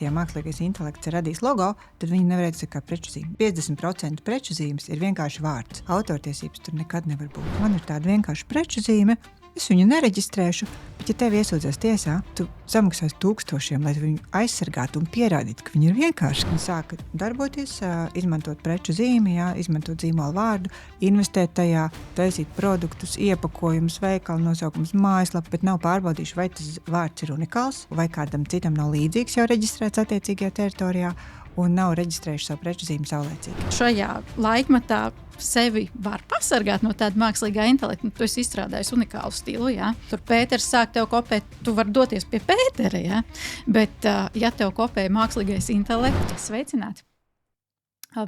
Ja mākslīgais intelekts ir radījis logo, tad viņi nevar redzēt kā preču zīmi. 50% preču zīmes ir vienkārši vārds. Autortiesības tur nekad nevar būt. Man ir tāda vienkārši preču zīme, es viņu nereģistrēšu, bet ja tevi iesūdzēs tiesā, tu samaksās tūkstošiem, lai viņu aizsargātu un pierādītu, ka viņi ir vienkārši. Viņi sāka darboties, izmantot preču zīmi, izmantot zīmola vārdu, investēt tajā, taisīt produktus, iepakojumus, veikalu nosaukums, mājaslapu, bet nav pārbaudījuši, vai tas vārds ir unikāls, vai kādam citam nav līdzīgs jau reģistrēts attiecīgajā teritorijā un nav reģistrējuši savu preču zīmi saulēcīgi. Šajā laikmatā sevi var pasargāt no tāda mākslīgā intelekta. Tu esi izstrādājis unikālu stilu, jā. Tur Pēters sāk tev kopēt, tu vari doties pie Pētera, jā. Bet, ja tev kopē mākslīgais intelekts, sveicināti.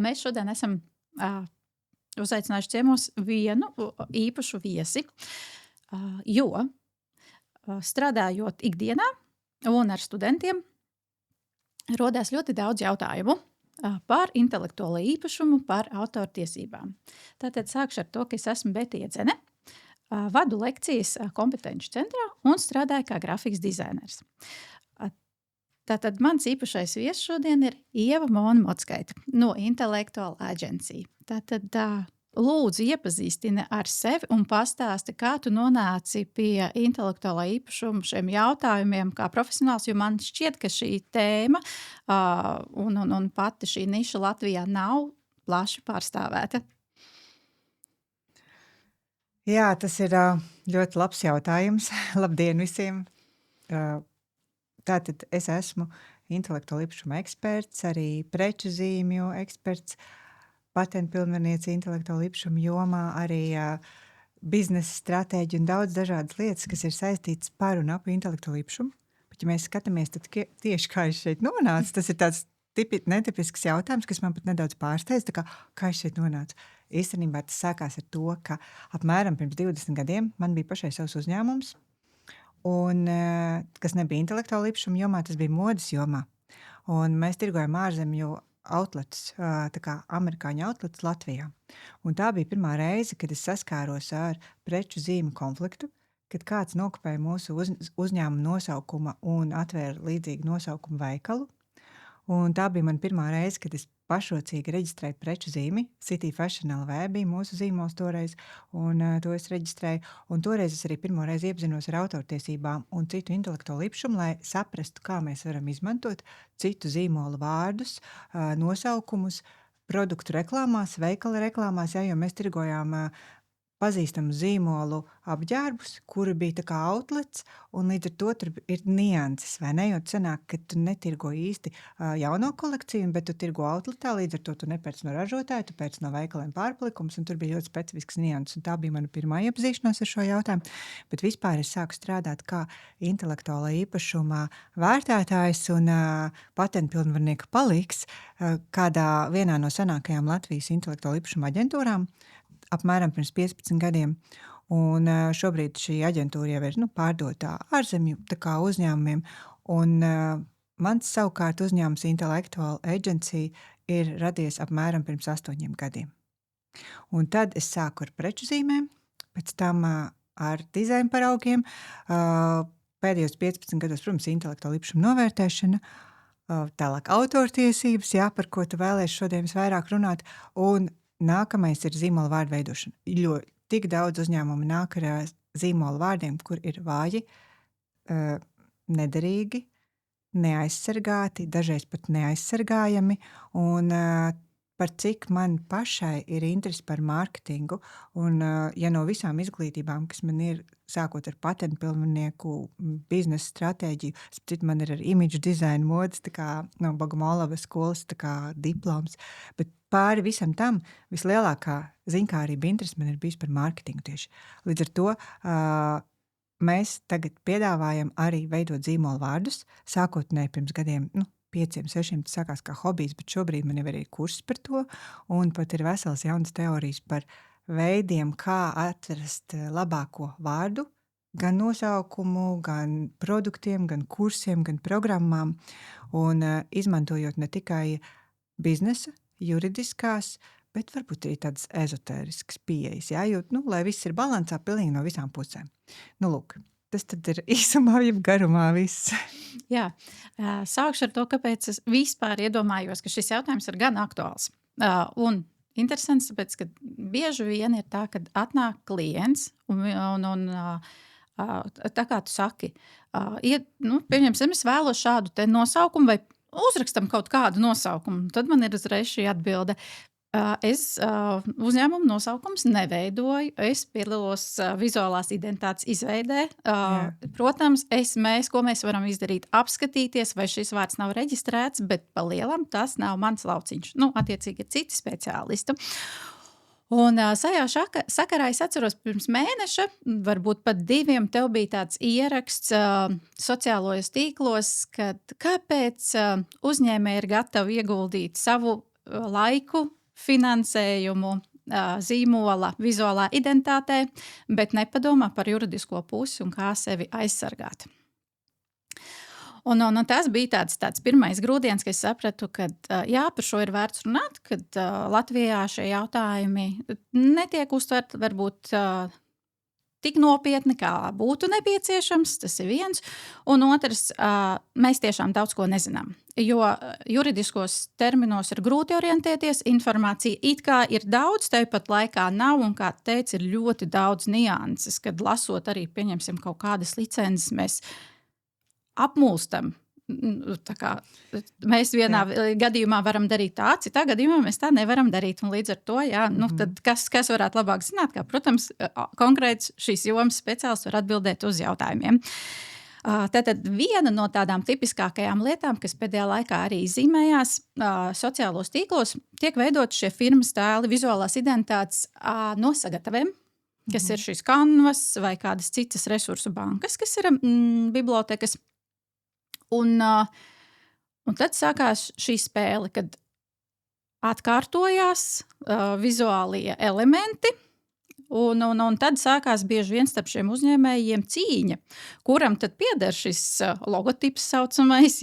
Mēs šodien esam uzaicinājuši ciemos vienu īpašu viesi, jo strādājot ikdienā un ar studentiem, rodās ļoti daudz jautājumu par intelektuālo īpašumu, par autortiesībām. Tātad sākšu ar to, ka es esmu Betija Dzene, vadu lekcijas kompetenču centrā un strādāju kā grafikas dizainers. Tātad mans īpašais viesis šodien ir Ieva Mona Mockaite no Intellectual Agency. Tātad lūdzu iepazīstini ar sevi un pastāsti, kā tu nonāci pie intelektuālā īpašuma šiem jautājumiem kā profesionāls, jo man šķiet, ka šī tēma un pati šī niša Latvijā nav plaši pārstāvēta. Jā, tas ir ļoti labs jautājums. Labdien visiem! Tātad es esmu intelektuāla īpašuma eksperts, arī preču zīmju eksperts, patentu pilnvarniece intelektuāla īpašuma jomā, arī biznesa stratēģi un daudz dažādas lietas, kas ir saistītas par un ap intelektuālu īpašumu. Bet, ja mēs skatāmies, tad tieši kā es šeit nonācu, tas ir tāds netipisks jautājums, kas man pat nedaudz pārsteidz, kā es šeit nonācu. Īstenībā tas sākās ar to, ka apmēram pirms 20 gadiem man bija pašai savs uzņēmums, un kas nebija intelektuāla īpašuma jomā, tas bija modes jomā. Un mēs tirgojam ārzemju outlets, tā kā amerikāņu outlets Latvijā. Un tā bija pirmā reize, kad es saskāros ar preču zīmu konfliktu, kad kāds nokopēja mūsu uzņēmuma nosaukuma un atvēra līdzīgu nosaukumu veikalu. Un tā bija man pirmā reize, kad es pašrocīgi reģistrēju preču zīmi. City Fashion LV bija mūsu zīmols toreiz, un to es reģistrēju. Un toreiz es arī pirmo reizi iepazinos ar autortiesībām un citu intelektuālu īpašumu, lai saprastu, kā mēs varam izmantot citu zīmolu vārdus, nosaukumus, produktu reklāmās, veikala reklāmās, jo mēs tirgojām pazīstamu zīmolu apģērbus, kuri bija tā kā outlets, un līdz ar to tur ir nianses, vai ne? Jo sanāk, ka tu netirgo īsti jauno kolekciju, bet tu tirgo outletā, līdz ar to tu nepērc no ražotāja, tu pērc no veikaliem pārpalikums, un tur bija ļoti specifisks nianses, un tā bija mana pirmā iepazīšanās ar šo jautājumu. Bet vispār es sāku strādāt kā intelektuālā īpašuma vērtētājs un patentu pilnvarnieka palīgs kādā vienā no senākajām Latvijas intelektuālā īpašuma aģentūrām, apmēram pirms 15 gadiem, un šobrīd šī aģentūra jau ir pārdotā ārzemju uzņēmumiem, un mans savukārt uzņēmums Intellectual Agency ir radies apmēram pirms 8 gadiem. Un tad es sāku ar preču zīmēm, pēc tam ar dizaina paraugiem, pēdējos 15 gados, protams, intelektuāla īpašuma novērtēšana, tālāk autortiesības, par ko tu vēlēsi šodien vairāk runāt, un nākamais ir zīmola vārdu veidošana, jo tik daudz uzņēmumu nāk ar zīmola vārdiem, kur ir vāji, nederīgi, neaizsargāti, dažreiz pat neaizsargājami, un par cik man pašai ir interesi par mārketingu, un ja no visām izglītībām, kas man ir, sākot ar patentu pilnvarnieku, biznesa stratēģiju, citu man ir ar imidžu dizainu modes, tā kā no Bogumolovas skolas, tā kā diploms, bet pāri visam tam vislielākā ziņkārība interesi man ir bijis par mārketingu tieši. Līdz ar to mēs tagad piedāvājam arī veidot zīmola vārdus, sākotnēji pirms gadiem, 5, 6 tas sākās kā hobijs, bet šobrīd man jau ir kurs par to, un pat ir vesels jaunas teorijas par veidiem, kā atrast labāko vārdu, gan nosaukumu, gan produktiem, gan kursiem, gan programmām, un izmantojot ne tikai biznesa, juridiskās, bet varbūt arī tādas ezotēriskas pieejas, jo, lai viss ir balansā pilnīgi no visām pusēm. Lūk, Tas tad ir īsumā, jeb garumā viss. Jā, sākšu ar to, kāpēc es vispār iedomājos, ka šis jautājums ir gan aktuāls. Un interesants, tāpēc, ka bieži vien ir tā, kad atnāk klients un tā kā tu saki, pieņemsim, es vēlos šādu te nosaukumu vai uzrakstam kaut kādu nosaukumu. Tad man ir uzreiz šī atbilde. Es uzņēmumu nosaukums neveidoju, es piedalos vizuālās identitātes izveidē. Protams, ko mēs varam izdarīt, apskatīties, vai šis vārds nav reģistrēts, bet pa lielam tas nav mans lauciņš. Attiecīgi ir citi speciālisti. Un šajā sakarā es atceros pirms mēneša, varbūt pat 2, tev bija tāds ieraksts sociālajos tīklos, kad kāpēc uzņēmēji ir gatavi ieguldīt savu laiku, finansējumu, zīmola, vizuālā identitātē, bet nepadomā par juridisko pusi un kā sevi aizsargāt. Un tas bija tāds pirmais grūdienis, ka es sapratu, ka par šo ir vērts runāt, kad Latvijā šie jautājumi netiek uztverti varbūt tik nopietni, kā būtu nepieciešams, tas ir viens. Un otrs, mēs tiešām daudz ko nezinām. Jo juridiskos terminos ir grūti orientēties, informācija it kā ir daudz, tāpat laikā nav, un kā teica, ir ļoti daudz nianses, kad lasot arī, pieņemsim, kaut kādas licences, mēs apmulstam. Tā kā mēs vienā gadījumā varam darīt tā, citā gadījumā mēs tā nevaram darīt. Un līdz ar to, tad kas varētu labāk zināt, kā, protams, konkrēts šīs jomas speciālists var atbildēt uz jautājumiem. Tātad viena no tādām tipiskākajām lietām, kas pēdējā laikā arī zīmējās sociālos tīklos, tiek veidot šie firmas tēli vizuālās identitātes no sagataviem, kas ir šīs Canvas vai kādas citas resursu bankas, kas ir bibliotekas. Un tad sākās šī spēle, kad atkārtojās vizuālie elementi, un tad sākās bieži vien starp šiem uzņēmējiem cīņa, kuram tad pieder šis logotips saucamais,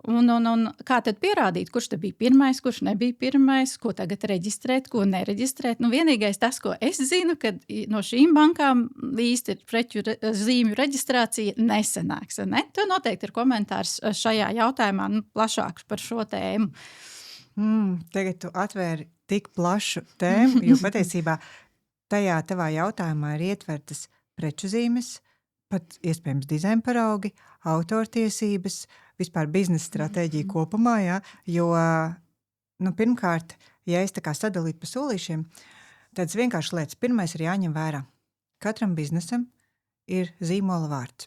un kā tad pierādīt, kurš tad bija pirmais, kurš nebija pirmais, ko tagad reģistrēt, ko nereģistrēt. Vienīgais tas, ko es zinu, kad no šīm bankām īsti preču zīmju reģistrācija nesanāks. Ne? Tev noteikti ir komentārs šajā jautājumā plašāks par šo tēmu. Tagad tu atvēri tik plašu tēmu, jo patiesībā tajā tavā jautājumā ir ietvertas preču zīmes, pat iespējams dizaina paraugi, autortiesības, vispār biznesa stratēģija kopumā, jo, pirmkārt, ja es tā kā sadalītu pa solīšiem, tādas vienkārši lietas. Pirmais ir jāņem vērā. Katram biznesam ir zīmola vārds.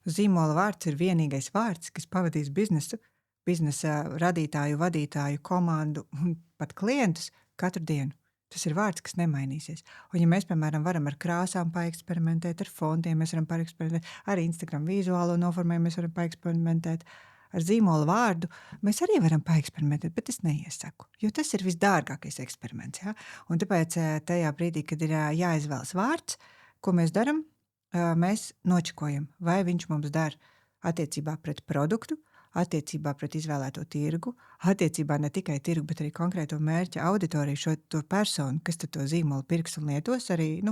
Zīmola vārds ir vienīgais vārds, kas pavadīs biznesa radītāju, vadītāju, komandu un pat klientus katru dienu. Tas ir vārds, kas nemainīsies. Un ja mēs, piemēram, varam ar krāsām paeksperimentēt, ar fontiem mēs varam paeksperimentēt, ar Instagram vizuālo noformējumu mēs varam paeksperimentēt, ar zīmola vārdu mēs arī varam paeksperimentēt, bet es neiesaku, jo tas ir visdārgākais eksperiments. Ja? Un tāpēc tajā brīdī, kad ir jāizvēlas vārds, ko mēs daram, mēs nočakojam, vai viņš mums dara attiecībā pret produktu, attiecībā pret izvēlēto tirgu, attiecībā ne tikai tirgu, bet arī konkrēto mērķa auditoriju, šo to personu, kas tad to zīmolu pirks un lietos, arī,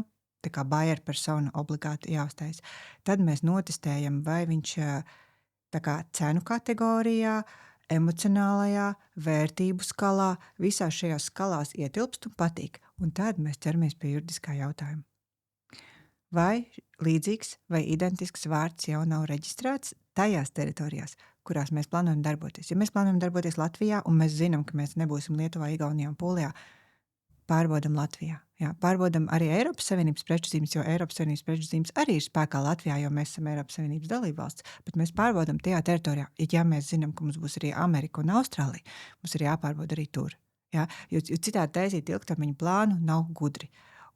tā kā buyer persona obligāti jāuztais. Tad mēs notestējam, vai viņš tā kā cenu kategorijā, emocionālajā, vērtību skalā, visās šajās skalās ietilpst un patīk. Un tad mēs ķeramies pie juridiskā jautājuma. Vai līdzīgs vai identisks vārds jau nav reģistrēts tajās teritorijās, kurās mēs plānojam darboties. Ja mēs plānojam darboties Latvijā, un mēs zinām, ka mēs nebūsim Lietuvā, Igaunijā un Polijā, pārbaudam Latvijā. Pārbaudam arī Eiropas Savienības preču zīmes, jo Eiropas Savienības preču zīmes arī ir spēkā Latvijā, jo mēs esam Eiropas Savienības dalībvalsts, bet mēs pārbaudam tajā teritorijā. Ja mēs zinām, ka mums būs arī Amerika un Austrālija, mums ir jāpārbauda arī tur. Jo citādi taisīt ilgtermiņu plānu nav gudri.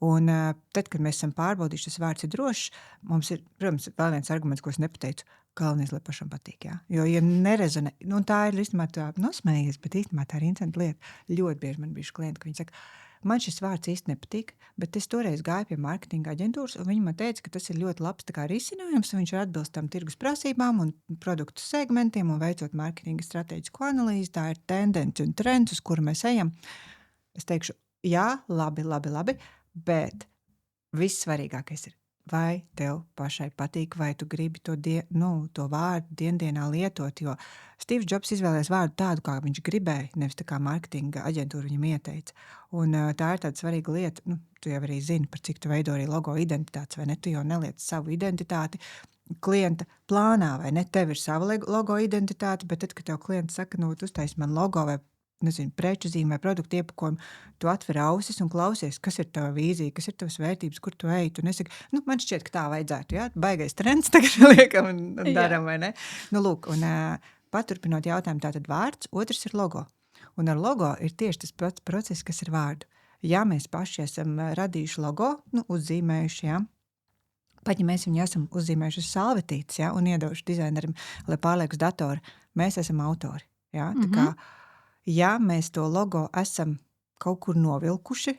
Un tad, kad mēs esam pārbaudījuši, tas vārds ir drošs, mums ir, protams, vēl viens arguments, ko es nepateicu, galvenais, lai pašam patīk. Jo, ja nerezonē, tā ir īstenībā tā nosmējies, bet īstenībā tā ir interesanta lieta. Ļoti bieži man bijuši klienti, ka viņi saka, man šis vārds īsti nepatīk, bet es toreiz gāju pie mārketinga aģentūras, un viņi man teica, ka tas ir ļoti labs tā kā risinājums, un viņš ir atbilstam tirgus prasībām un produktu segmentiem, un veicot mārketinga stratēģisku analīzi, tā ir tendence un trends, uz kuru mēs ejam. Es teikšu, jā, labi, bet vissvarīgākais ir, vai tev pašai patīk, vai tu gribi to vārdu dienā lietot, jo Steve's Jobs izvēlējās vārdu tādu, kā viņš gribēja, nevis tā kā mārketinga aģentūra viņam ieteica. Un tā ir tāda svarīga lieta, tu jau arī zini, par cik tu veido arī logo identitātes, vai ne? Tu jau neliec savu identitāti klienta plānā, vai ne? Tev ir sava logo identitāte, bet tad, kad tev klients saka, tu uztaisi man logo vai preču zīmi vai produktu iepakojumu, tu atver ausis un klausies, kas ir tava vīzija, kas ir tavas vērtības, kur tu ej. Tu nesaki, man šķiet, ka tā vajadzētu, jā, baigais trends tagad liekam un daram, vai ne? Lūk, un paturpinot jautājumu, tātad vārds, otrs ir logo. Un ar logo ir tieši tas process, kas ir vārdu. Ja mēs paši esam radījuši logo, uzzīmējuši, jā, pat ja mēs viņu esam uzzīmējuši uz salvetītes, jā, un iedevuši dizainerim, lai pārliek uz datora, mēs esam autori, jā, tā kā ja mēs to logo esam kaut kur novilkuši,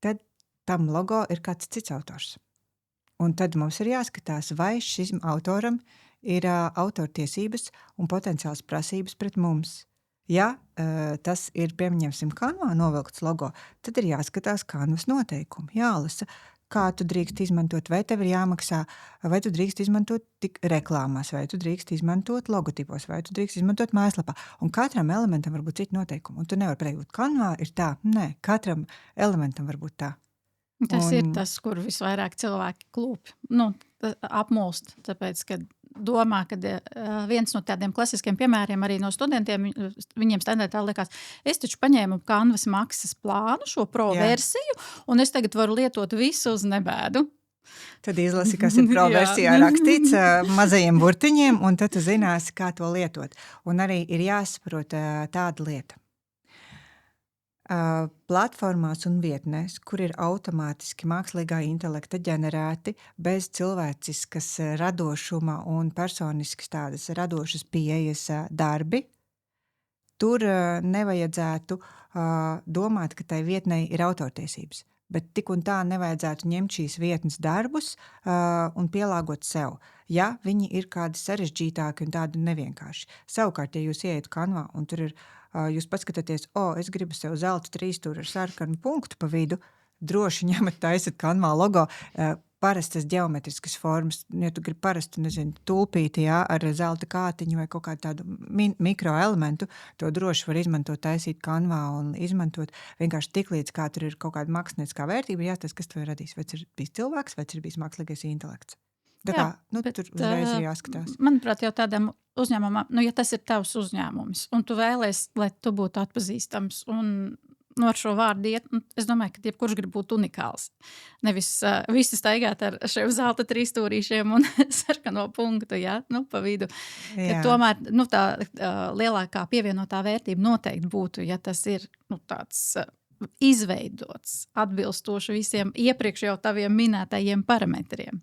tad tam logo ir kāds cits autors. Un tad mums ir jāskatās, vai šim autoram ir autortiesības un potenciāls prasības pret mums. Ja tas ir, pieņemsim, Canvā novilkts logo, tad ir jāskatās Canvas noteikumi, jālasa, kā tu drīkst izmantot, vai tev ir jāmaksā, vai tu drīkst izmantot tik reklāmās, vai tu drīkst izmantot logotipos, vai tu drīkst izmantot mājaslapā. Un katram elementam var būt citi noteikumi. Un tu nevar pateikt, Canvā ir tā. Nē, katram elementam var būt tā. Tas ir tas, kur visvairāk cilvēki klūp, apmulst, tāpēc, ka domā, ka viens no tādiem klasiskiem piemēriem arī no studentiem, viņiem standartā likās, es taču paņēmu Canvas maksas plānu, šo pro versiju, un es tagad varu lietot visu uz nebēdu. Tad izlasi, kas ir pro versijā rakstīts mazajiem burtiņiem, un tad tu zināsi, kā to lietot. Un arī ir jāsaprot tāda lieta. Platformās un vietnēs, kur ir automātiski mākslīgā intelekta ģenerēti bez cilvēciskas radošuma un personiskas tādas radošas pieejas darbi, tur nevajadzētu domāt, ka tai vietnei ir autortiesības. Bet tik un tā nevajadzētu ņemt šīs vietnes darbus un pielāgot sev, ja viņi ir kādi sarežģītāki un tādi nevienkārši. Savukārt, ja jūs ieiet Canvā un tur ir jūs paskatāties, es gribu sev zelta 3-stūri ar sarkanu punktu pa vidu, droši ņemat taisat Canvā logo, parastas ģeometriskas formas, ja tu gribi parastu, tulpīti, jā, ar zelta kātiņu vai kaut kādu tādu mikroelementu, to droši var izmantot, taisīt Canvā un izmantot vienkārši tik līdz, kā tur ir kaut kāda mākslinieckā vērtība, jāstāsta, kas to ir radījis, vai ir bijis cilvēks, vai ir bijis mākslīgais intelekts. Tā kā, tur uzreiz ir jāskatās. Manuprāt, jau tādam uzņēmumam, ja tas ir tavs uzņēmums, un tu vēlies, lai tu būtu atpazīstams, un ar šo vārdu iet, es domāju, ka jebkurš grib būt unikāls. Nevis visi staigāt ar šiem zelta 3-stūrīšiem un sarkano punktu, pa vidu. Tomēr, tā lielākā pievienotā vērtība noteikti būtu, ja tas ir, tāds izveidots, atbilstoši visiem iepriekš jau taviem minētajiem parametriem.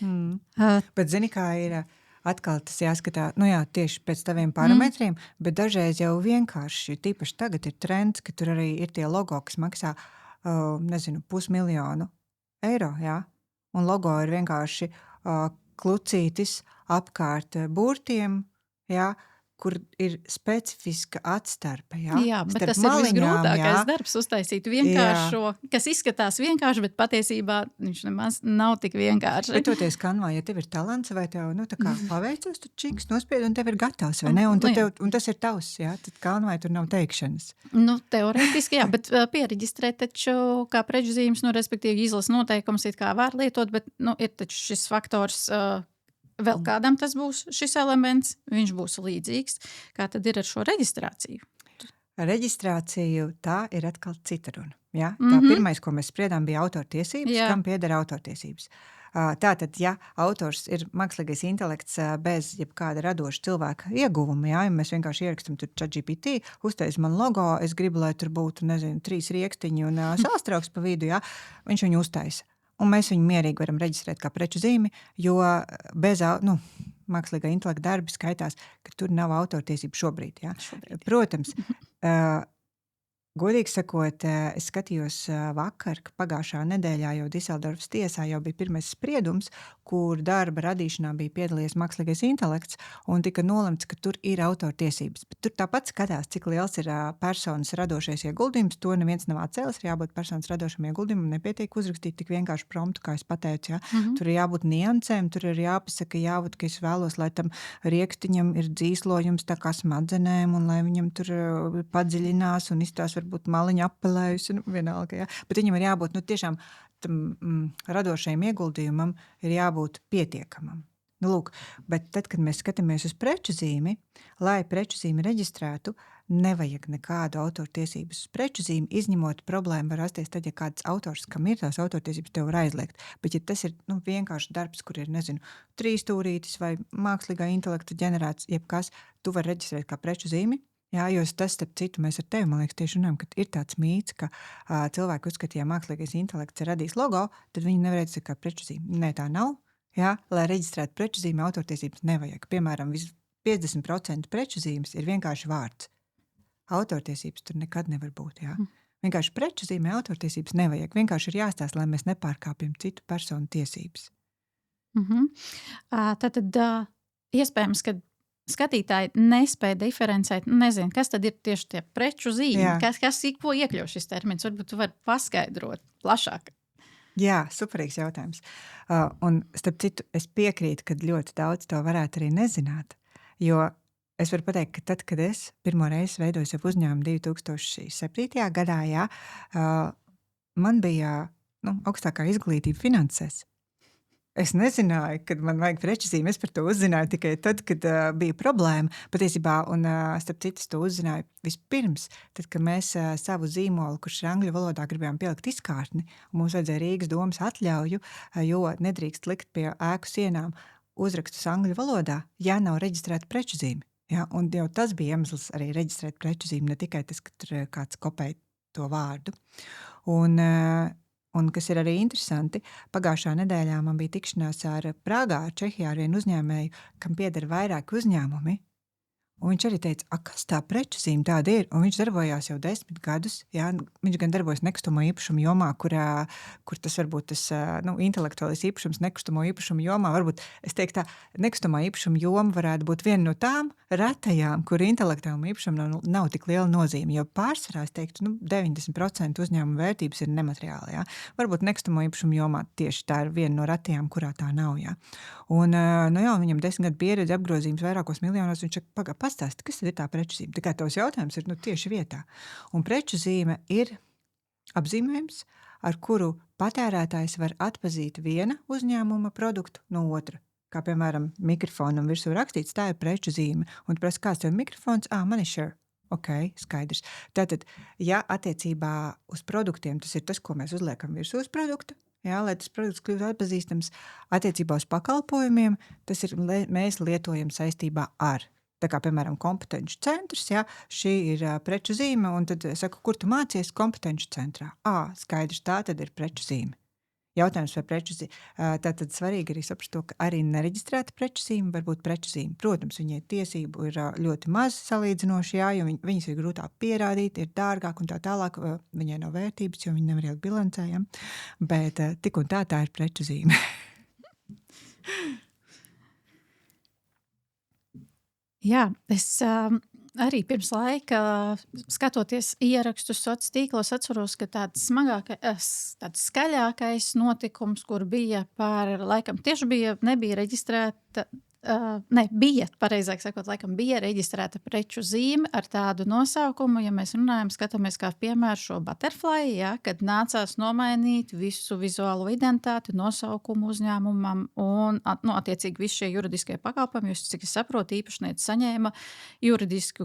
Bet zini, kā ir atkal tas jāskatā, tieši pēc taviem parametriem, bet dažreiz jau vienkārši, tīpaši tagad ir trends, ka tur arī ir tie logo, kas maksā, 500,000 eiro, jā, un logo ir vienkārši klucītis apkārt burtiem, jā, kur ir specifiska atstarpe, jā. Jā, bet tas ir visgrūtākais darbs uztaisīt vienkāršo, kas izskatās vienkārši, bet patiesībā viņš nemaz nav tik vienkārši. Bet toties Canvā, ja tev ir talants, vai tev, tā kā paveicos, tu čiks nospied un tev ir gatavs, vai ne? Un tas ir tavs, jā, tad Canvā tur nav teikšanas. Teorētiski, jā, bet piereģistrēt taču kā prečuzīmes, respektīvi izlas noteikums, it kā var lietot, bet, ir taču šis faktors, vēl kādam tas būs šis elements, viņš būs līdzīgs. Kā tad ir ar šo reģistrāciju? Reģistrāciju tā ir atkal cita runa. Ja? Tā pirmais, ko mēs spriedām, bija autortiesības, kam pieder autortiesības. Tātad, ja autors ir mākslīgais intelekts bez jebkāda radoša cilvēka ieguvuma, ja mēs vienkārši ierakstam tur ChatGPT, uztais man logo, es gribu, lai tur būtu, 3 riekstiņi un sāstrauks pa vidu, ja? Viņš viņu uztaisa. Un mēs viņu mierīgi varam reģistrēt kā preču zīmi, jo bez mākslīgā intelekta darbi skaitās, ka tur nav autortiesību šobrīd. Ja? Protams, godīgi sakot, es skatījos vakar, ka pagājušā nedēļā jau Diseldorfas tiesā jau bija pirmais spriedums, kur darba radīšanā bija piedalījies mākslīgais intelekts, un tika nolemts, ka tur ir autortiesības. Bet tur tāpat skatās, cik liels ir personas radošais ieguldījums. To neviens nav atcēlis, ir jābūt personas radošam ieguldījumam, nepietiek uzrakstīt tik vienkārši promptu, kā es pateicu. Ja? Tur ir jābūt niansēm, tur ir jāpasaka, jābūt, ka es vēlos, lai tam riekstiņam ir dzīslojums tā kā smadzenēm, un lai viņam tur padziļinās un izstās varbūt maliņa apelējusi, vienalga. Ja? Bet viņam ir jābūt, tiešām tam radošajam ieguldījumam ir jābūt pietiekamam. Lūk, bet tad, kad mēs skatāmies uz preču zīmi, lai preču zīmi reģistrētu, nevajag nekādu autortiesības uz preču zīmi, izņemot problēmu var rasties tad, ja kāds autors, kam ir tās autortiesības, tev var aizliegt. Bet ja tas ir vienkārši darbs, kur ir, trīsstūrītis vai mākslīgā intelekta ģenerēts, jebkas, tu vari reģistrēt kā preču zīmi. Jā, jo tas, starp citu, mēs ar tevi, man liekas, tieši runājam, ka ir tāds mīts, ka cilvēki uzskata, ja mākslīgais intelekts ir radījis logo, tad viņi nevar reģistrēt kā preču zīmi. Nē, tā nav. Jā, lai reģistrētu preču zīmi, autortiesības nevajag. Piemēram, 50% preču zīmes ir vienkārši vārds. Autortiesības tur nekad nevar būt. Jā. Vienkārši preču zīmē autortiesības nevajag. Vienkārši ir jāstāsta, lai mēs nepārkāpjam citu personu tiesības. Tātad iespējams, ka skatītāji nespēja diferencēt, nezinu, kas tad ir tieši tie preču zīmi, kas ko iekļauj šis termins. Varbūt tu vari paskaidrot plašāk. Jā, superīgs jautājums. Un starp citu, es piekrītu, ka ļoti daudz to varētu arī nezināt, jo es varu pateikt, ka tad, kad es pirmo reizi veidoju savu uzņēmumu 2007. gadā, man bija augstākā izglītība finansēs. Es nezināju, kad man vajag preču zīmi. Es par to uzzināju tikai tad, kad bija problēma. Patiesībā, un starp citu, to uzzināju vispirms, tad, kad mēs savu zīmolu, kurš ir angļu valodā, gribējām pielikt izkārtni, un mums vajadzēja Rīgas domas atļauju, jo nedrīkst likt pie ēku sienām uzrakstus angļu valodā, ja nav reģistrēta preču zīme. Ja? Un jau tas bija iemesls arī reģistrēt preču zīmi, ne tikai tas, ka tur kāds kopēja to vārdu. Un kas ir arī interesanti, pagājušā nedēļā man bija tikšanās ar Prāgā, Čehijā ar vienu uzņēmēju, kam pieder vairāki uzņēmumi. Un viņš arī teica, kas tā preču zīme tāda ir? Un viņš darbojās jau 10 gadus. Jā, viņš gan darbojas nekustamo īpašumu jomā, kur tas varbūt tas intelektuālais īpašums nekustamo īpašumu jomā. Varbūt es teiktu tā, nekustamā īpašuma joma varētu būt viena no tām retajām, kur intelektuālam īpašumam nav tik liela nozīme. Jo pārsvarā, es teiktu, 90% uzņēmuma vērtības ir nemateriāli. Jā. Varbūt nekustamo īpašumu jomā tieši tā ir viena no retajām, kurā tā nav. Jā. Un viņam 10 gadu pieredze, apgrozījums vairākos miljonos, viņš pastāsti, kas tad ir tā preču zīme. Tā kā tavs jautājums ir tieši vietā. Un preču zīme ir apzīmējums, ar kuru patērētājs var atpazīt viena uzņēmuma produktu no otra. Kā piemēram mikrofonam virsū rakstīts, tā ir preču zīme. Un tu prasi, kāds tev mikrofons? Man ir Shure. Ok, skaidrs. Tātad, ja attiecībā uz produktiem tas ir tas, ko mēs uzliekam virsū uz produktu, jā, lai tas produkts kļūst atpazīstams, attiecībā uz pakalpojumiem, tas ir, mēs lietojam saistībā ar. Tā kā, piemēram, kompetenci centrs, jā, šī ir preču zīme, un tad saku, kur tu mācies kompetenci centrā? Skaidrs, tā tad ir preču zīme. Jautājums par preču zīmi. Tātad svarīgi arī saprast to, ka arī nereģistrēta preču zīme var būt preču zīme. Protams, viņai tiesību ir ļoti maz salīdzinoši, jā, jo viņas ir grūtāk pierādīt, ir dārgāk un tā tālāk. Viņai nav vērtības, jo viņa nevar ielikt bilancē, jā. Bet tik un tā ir preču zīme. Jā, es arī pirms laika skatoties ierakstus sociālos tīklos, atceros, ka tāds skaļākais notikums, kur bija laikam tieši nebija reģistrēta, pareizāk sakot, laikam bija reģistrēta preču zīme ar tādu nosaukumu, ja mēs skatāmies kā piemēru šo Butterfly, ja, kad nācās nomainīt visu vizuālo identitāti, nosaukumu uzņēmumam un attiecīgi visi šie juridiskie pakalpojumi, jo, cik es saprotu, īpašniece saņēma juridisku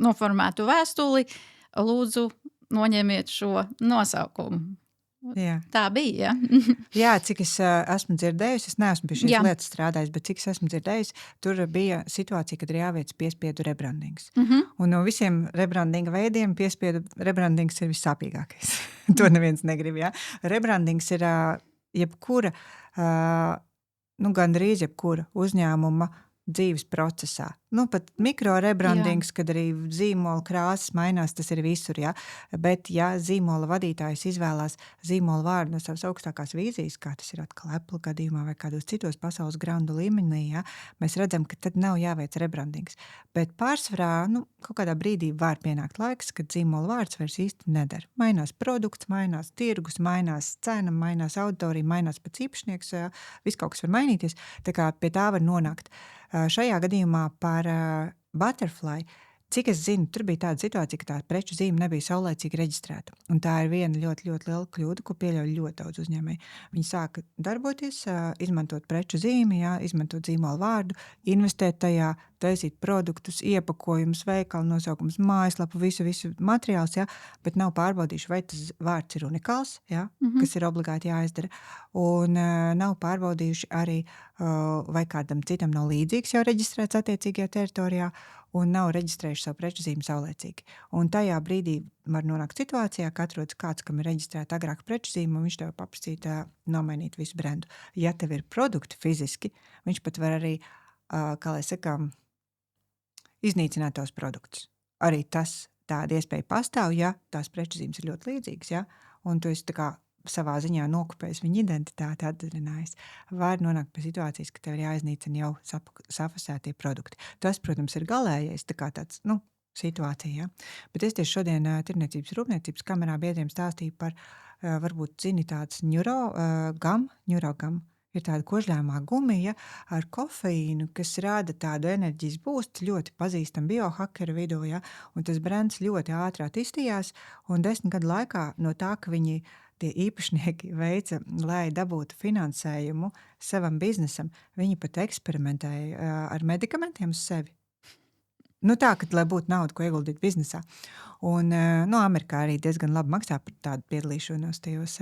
noformētu vēstuli, lūdzu noņemiet šo nosaukumu. Jā. Tā bija, Jā, cik es esmu dzirdējusi, es neesmu pie šīs lietas strādājis, bet cik es esmu dzirdējusi, tur bija situācija, kad ir jāveic piespiedu rebrandings. Un no visiem rebrandinga veidiem piespiedu rebrandings ir vissāpīgākais. To neviens negrib, jā. Rebrandings ir gandrīz jebkura uzņēmuma dzīves procesā. pat mikro rebrandings, kad arī zīmola krāsas mainās, tas ir visur, ja? Bet, ja zīmola vadītājs izvēlās zīmola vārdu no savas augstākās vīzijas, kā tas ir atkal Apple gadījumā vai kādos citos pasaules grandu līmenī, ja? Mēs redzam, ka tad nav jāveic rebrandings. Bet pārsvarā, kaut kādā brīdī var pienākt laiks, kad zīmola vārds vairs īsti nedara. Mainās produkts, mainās tirgus, mainās cena, mainās auditorija, mainās pats īpašnieks, ja? Viss kaut kas var mainīties, tā kā pie tā var nonākt. Šajā gadījumā par Butterfly, cik es zinu, tur bija tāda situācija, ka tā preču zīme nebija saulēcīgi reģistrēta. Un tā ir viena ļoti, ļoti liela kļūda, ko pieļauj ļoti daudz uzņēmēji. Viņi sāka darboties, izmantot preču zīmi, izmantot zīmola vārdu, investēt tajā, taisīt produktus, iepakojumus, veikalu nosaukums, mājaslapu, visu materiāls, bet nav pārbaudījuši, vai tas vārds ir unikāls, kas ir obligāti jāizdara. Un nav pārbaudījuši arī, vai kādam citam nav līdzīgs jau reģistrēts attiecīgajā teritorijā, un nav reģistrējuši savu preču zīmi saulēcīgi. Un tajā brīdī var nonākt situācijā, ka atrodas kāds, kam ir reģistrēta agrāk preču zīme, un viņš tev paprasīt nomainīt visu brendu. Ja tev ir produkti fiziski, viņš pat var arī, kā lai sakām, iznīcināt tos produktus. Arī tāda iespēja pastāv, ja tās preču zīmes ir ļoti līdzīgas, un tu esi tā kā savā ziņā nokopējis viņa identitāti, atdarinājis, var nonākt pie situācijas, ka tev ir jāiznīcina jau safasētie produkti. Tas, protams, ir galējais, tā kā tāds, situācija. Bet es tieši šodien Tirniecības rūpniecības kamerā biedriem stāstīju par, varbūt zini tāds Neurogam, ir tāda kožļājumā gumija ar kofeīnu, kas rada tādu enerģijas boostu, ļoti pazīstam biohakeru vidū, un tas brands ļoti ātri attīstījās, un 10 gadu laikā no tā, ka viņi tie īpašnieki veica, lai dabūtu finansējumu savam biznesam, viņi pat eksperimentēja ar medikamentiem uz sevi. Tā, ka, lai būtu nauda, ko ieguldīt biznesā. Un, Amerikā arī diezgan labi maksā par tādu piedalīšanos tajos.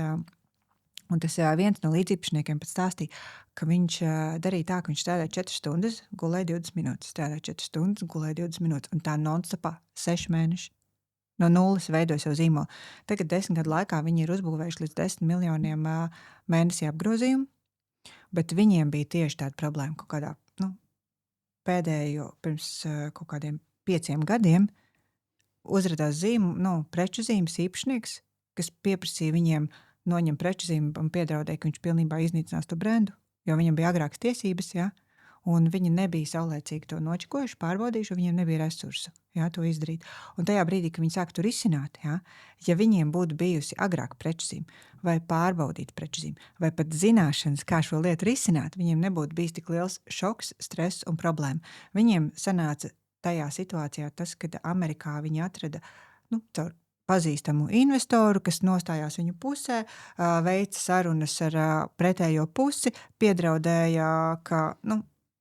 Un tas viens no līdziepašniekiem pat stāstīja, ka viņš darīja tā, ka viņš strādāja 4 stundas, gulēja 20 minūtes, strādāja 4 stundas, gulēja 20 minūtes, un tā non-stopā 6 mēneši. No nulles veidoja savu zīmolu. Tagad 10 gadu laikā viņi ir uzbūvējuši līdz 10 miljoniem mēnesī apgrozījumu, bet viņiem bija tieši tāda problēma kaut kādā, pēdējo pirms kaut kādiem 5 gadiem uzradās preču zīmes īpašnieks, kas pieprasīja viņiem noņem preču zīmi un piedraudēja, ka viņš pilnībā iznīcinās to brendu, jo viņam bija agrākas tiesības, un viņi nebija saulēcīgi to nočikojuši, pārbaudījuši, un viņiem nebija resursu, to izdarīt. Un tajā brīdī, kad viņi sāk tur izsināt, ja viņiem būtu bijusi agrāk preču zīme, vai pārbaudīt preču zīmi, vai pat zināšanas, kā šo lietu risināt, viņiem nebūtu bijis tik liels šoks, stress un problēma. Viņiem sanāca tajā situācijā tas, kad Amerikā viņi atrada, caur pazīstamu investoru, kas nostājās viņu pusē, veica sarunas ar pretējo pusi, piedraudēja, ka,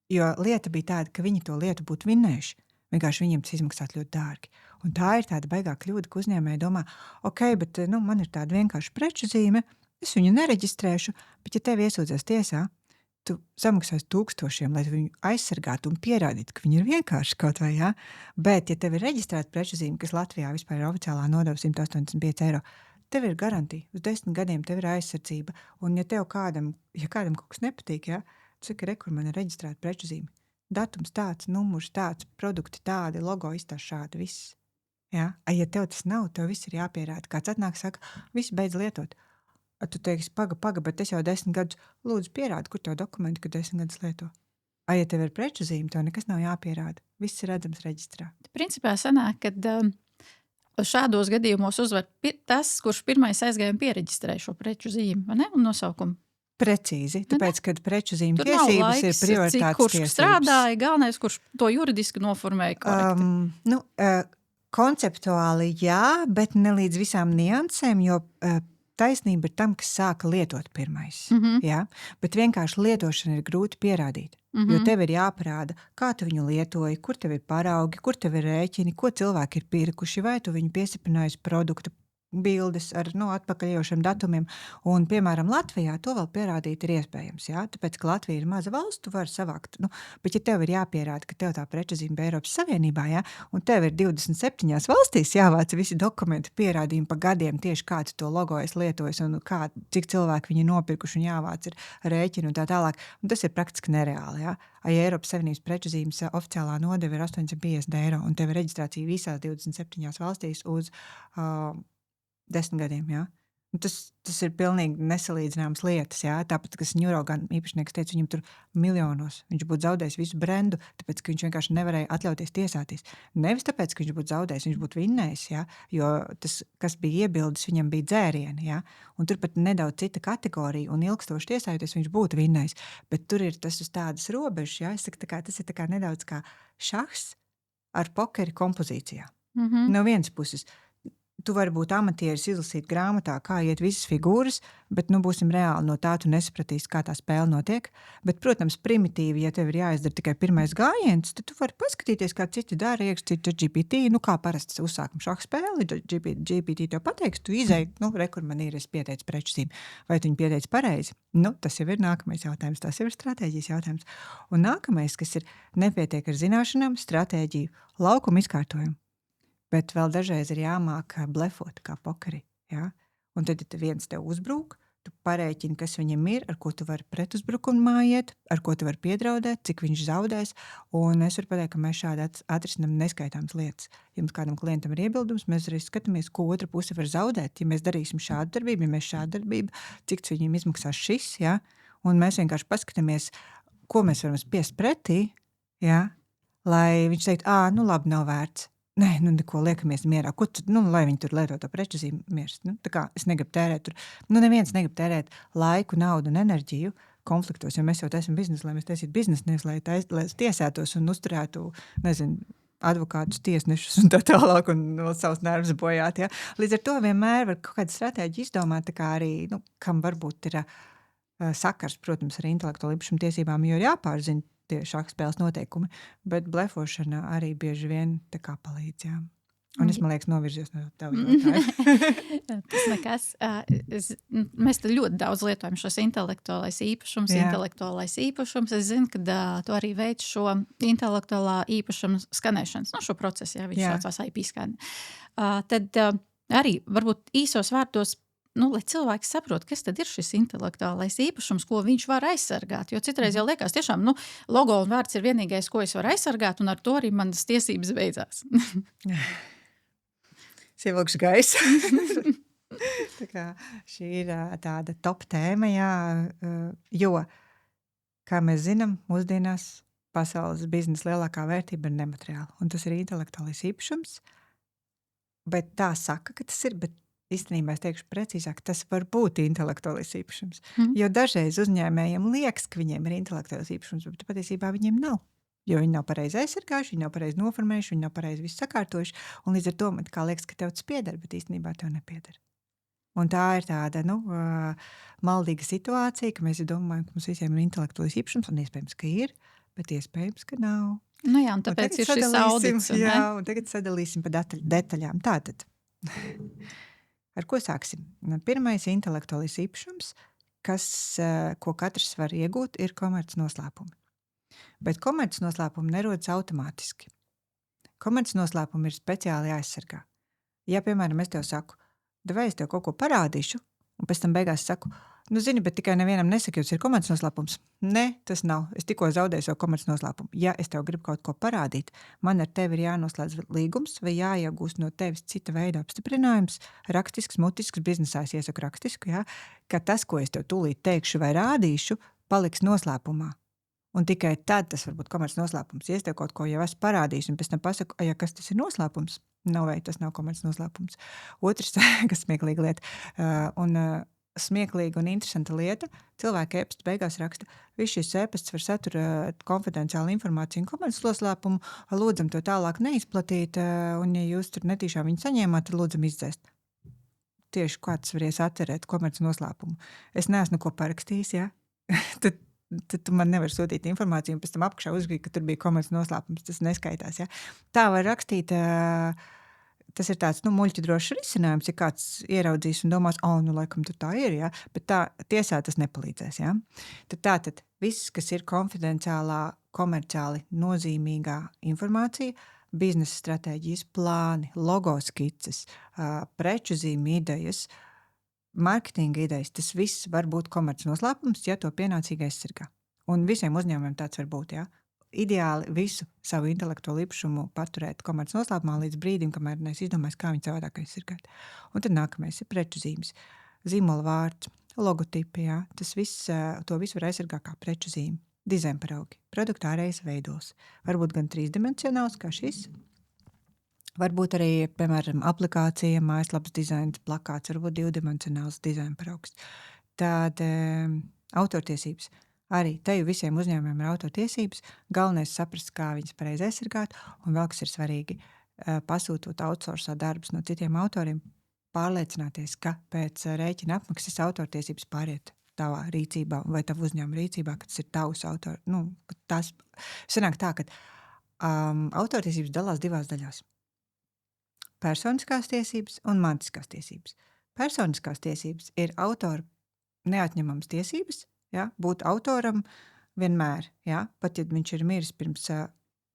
jo lieta bija tāda, ka viņi to lietu būtu vinnējuši. Vienkārši viņiem tas izmaksāt ļoti dārgi. Un tā ir tāda baigā kļūda, ka uzņēmēji domā, bet man ir tāda vienkārši preču zīme, es viņu nereģistrēšu, bet ja tevi iesūdzēs tiesā, tu samaksās 1000, lai viņu aizsargātu un pierādītu, ka viņi ir vienkārši kaut vai, Bet, ja tev ir reģistrēta preču zīme, kas Latvijā vispār ir oficiālā nodeva 185 eiro, tev ir garantija, uz 10 gadiem tev ir aizsardzība, un ja kādam kaut kas nepatīk, tu saki, kur man ir reģistrēta preču zīme. Datums tāds, numurs tāds, produkti tādi, logo izstās šādi, viss. Ja tev tas nav, tev viss ir jāpierāda. Kāds atnāk, saka, viss beidz lietot. Tu teiksi, paga, bet es jau 10 gadus lūdzu pierādu, kur tev dokumenti, ka 10 gadus lieto. Ja tev ir preču zīme, tev nekas nav jāpierāda. Viss ir redzams reģistrā. Principā sanāk, kad šādos gadījumos uzvar tas, kurš pirmais aizgāja un piereģistrēja šo preču zīmi, vai ne, un nosaukumu. Precīzi, tāpēc, kad preču zīme tiesības ir prioritātes kurš tiesības. Strādāja, galvenais, kurš to juridiski noformēja korekti. Konceptuāli jā, bet ne līdz visām niansēm, jo taisnība ir tam, kas sāka lietot pirmais. Bet vienkārši lietošana ir grūti pierādīt, jo tev ir jāparāda, kā tu viņu lietoji, kur tev ir paraugi, kur tev ir rēķini, ko cilvēki ir pirkuši, vai tu viņu piesipinājusi produktu bildes ar atpakaļejošiem datumiem. Un, piemēram, Latvijā to vēl pierādīt ir iespējams. Jā? Tāpēc, ka Latvija ir maza valsts, tu vari savākt. Bet, ja tev ir jāpierāda, ka tev tā preču zīme bija Eiropas Savienībā, jā, un tev ir 27 valstīs jāvāc visi dokumenti, pierādījumi pa gadiem, tieši kā tu to logo esi lietojis un cik cilvēki viņi nopirkuši un jāvāc ir rēķini un tā tālāk. Un tas ir praktiski nereāli. Jā? Ja Eiropas Savienības preču zīmes oficiālā nodeva ir 850 eiro un tev ir reģistrācija visās 27 valstīs uz 10 gadiem, jā. Tas ir pilnīgi nesalīdzināmas lietas, jā. Tāpat, kas Ņurogan īpašnieks teica, viņam tur miljonos. Viņš būtu zaudējis visu brendu, tāpēc, ka viņš vienkārši nevarēja atļauties tiesāties. Nevis tāpēc, ka viņš būtu zaudējis, viņš būtu vinnējis, jā. Jo tas, kas bija iebildes, viņam bija dzērieni, jā. Un tur pat nedaudz cita kategorija un ilgstoši tiesājoties, viņš būtu vinnējis. Bet tur ir tas uz tādas robežas, jā. Es saku, tas ir nedaudz kā šahs ar pokeri kompozīcijā. No vienas puses. Tu vari būt amatieris, izlasīt grāmatā, kā iet visas figūras, bet, būsim reāli, no tā tu nesapratīsi, kā tā spēle notiek. Bet, protams, primitīvi, ja tev ir jāizdara tikai pirmais gājiens, tad tu vari paskatīties, kā citi dara, iekstīt GPT, kā parasti uzsākam šahu spēli, GPT tev pateiks, tu izēji, kur man ir, es pieteicu preču zīmi, vai tu viņu pieteici pareizi. Tas jau ir nākamais jautājums, tas jau ir stratēģijas jautājums. Un nākamais, kas ir nepietiek ar zināšanām, stratēģiju, laukumu izkārtojumu. Bet vēl dažreiz ir jāmāk blefot kā pokeri. Ja? Un tad, ja viens tev uzbrūk, tu parēķini, kas viņam ir, ar ko tu vari pretuzbrukumā iet, ar ko tu vari piedraudēt, cik viņš zaudēs. Un es varu pateikt, ka mēs šādi atrisinām neskaitāmas lietas. Ja mums kādam klientam ir iebildums, mēs arī skatāmies, ko otra puse var zaudēt. Ja mēs darīsim šādu darbību, ja mēs šādu darbību, cik viņam izmaksās šis, ja? Un mēs vienkārši paskatāmies, ko mēs varam spiest pretī, ja? Lai viņš teikt, labi, nav vērts. Nē, neko liekamies mierā. Ko tu, lai viņi tur lieto to preču zīmi mirst. Tā kā es negribu tērēt tur. Neviens negrib tērēt laiku, naudu un enerģiju konfliktos, jo mēs jau taisam biznesu, lai mēs taisītu biznesu, nevis lai tiesētos un uzturētu, advokātus, tiesnešus un tā tālāk un savus nervus bojāt. Ja? Līdz ar to vienmēr var kaut kādu stratēģiju izdomāt, tā kā arī, kam varbūt ir sakars, protams, ar intelektuālo īpašumu tiesībām, jo ir jāpārzina tie šaha spēles noteikumi, bet blefošana arī bieži vien tā kā palīdz, jā. Un es, man liekas, novirzies no tev jautājumu. Tas nekas. Mēs te ļoti daudz lietojam šos intelektuālais īpašums. Es zinu, ka tu arī veic šo intelektuālā īpašuma skanēšanas, šo procesu, jā, viņš saucās IP skani. Tad arī varbūt īsos vārdos lai cilvēks saprot, kas tad ir šis intelektuālais īpašums, ko viņš var aizsargāt. Jo citreiz jau liekas, tiešām, logo un vārds ir vienīgais, ko es varu aizsargāt, un ar to arī manas tiesības beidzās. Sievokš gaisa. Tā kā šī ir tāda top tēma, jā, jo, kā mēs zinām, mūsdienās pasaules biznesa lielākā vērtība ir nemateriāla, un tas ir intelektuālais īpašums, bet tā saka, ka tas ir, bet īstenībā es teikšu precīzāk, tas var būt intelektuālais īpašums. Jo dažreiz uzņēmējiem liekas, ka viņiem ir intelektuālais īpašums, bet patiesībā viņiem nav. Jo viņi nav pareizi aizsargājuši, viņi nav pareizi noformējuši, viņi nav pareizi visu sakārtojuši, un līdz ar to man kā liekas, ka tev tas pieder, bet īstenībā tev nepieder. Un tā ir tāda, maldīga situācija, ka mēs domājam, ka mums visiem ir intelektuālais īpašums, un iespējams, ka ir, bet iespējams, ka nav. Jā, un tāpēc ir šis audits. Jā, un tagad sadalīsim pa detaļām. Tātad. Ar ko sāksim? Pirmais intelektuālais īpašums, ko katrs var iegūt, ir komercnoslēpumi. Bet komercnoslēpumi nerodas automātiski. Komercnoslēpumi ir speciāli jāaizsargā. Ja, piemēram, es tev saku, vai es tev kaut ko parādīšu, un pēc tam beigās saku, zini, bet tikai nevienam nesaki, jūs ir komercnoslēpums. Nē, tas nav. Es tikko zaudēju savu komercnoslēpumu. Ja es tev gribu kaut ko parādīt, man ar tevi ir jānoslēdz līgums vai jāiegūst no tevis cita veida apstiprinājums, rakstisks, mutisks, biznesā es iesaku rakstisku, ja, ka tas, ko es tev tūlīt teikšu vai rādīšu, paliks noslēpumā. Un tikai tad tas var būt komercnoslēpums. Ja es tev kaut ko jau esmu parādījis un pēc tam pasaku, kas tas ir noslēpums? Vai tas nav komercnoslēpums. Otrs, kas smieklīga lieta, smieklīga un interesanta lieta, cilvēki e-pasta beigās raksta, viss šis e-pasts var saturēt konfidenciālu informāciju un komercnoslēpumu, lūdzam to tālāk neizplatīt, un ja jūs tur netīšām viņu saņēmāt, tad lūdzam izdzēst. Tieši kāds varēs atcerēt komercnoslēpumu. Es neesmu ko parakstījis, ja? tad tu man nevar sūtīt informāciju un pēc tam apakšā uzgrīt, ka tur bija komercnoslēpums, tas neskaitās, ja? Tā var rakstīt tas ir tāds, muļķi drošs risinājums, ja kāds ieraudzīs un domās, laikam tur tā ir, ja? Bet tā tiesā tas nepalīdzēs, ja? Tātad viss, kas ir konfidenciālā, komerciāli nozīmīgā informācija, biznesa stratēģijas plāni, logo skices, preču zīmju idejas, mārketinga idejas, tas viss var būt komerc noslēpums, ja to pienācīgi aizsargā. Un visiem uzņēmumiem tāds var būt, ja? Ideāli visu savu intelektuālo īpašumu paturēt komerc noslēpumā līdz brīdim, kamēr neesi izdomājis, kā viņu savādāk aizsargāt. Un tad nākamais ir preču zīmes, zīmola vārds, logotipi, ja? Tas viss, to visu var aizsargāt kā preču zīmi. Dizainparaugi, produkta ārējais veidols. Varbūt gan trīsdimensionāls, kā šis. Varbūt arī, piemēram, aplikācija, mājaslapas dizains, plakāts, varbūt divdimensionāls dizainparaugs. Tad autortiesības. Arī te visiem uzņēmumiem ir autortiesības. Galvenais saprast, kā viņas pareizi aizsargāt. Un vēl, kas ir svarīgi, pasūtot outsourcā darbus no citiem autoriem, pārliecināties, ka pēc rēķina apmaksas autortiesības pāriet tavā rīcībā vai tavu uzņēmumu rīcībā, ka tas ir tavs autor. Tas sanāk tā, ka autortiesības dalās divās daļās. Personiskās tiesības un mantiskās tiesības. Personiskās tiesības ir autora neatņemamas tiesības, ja, būt autoram vienmēr, ja, pat ja viņš ir miris pirms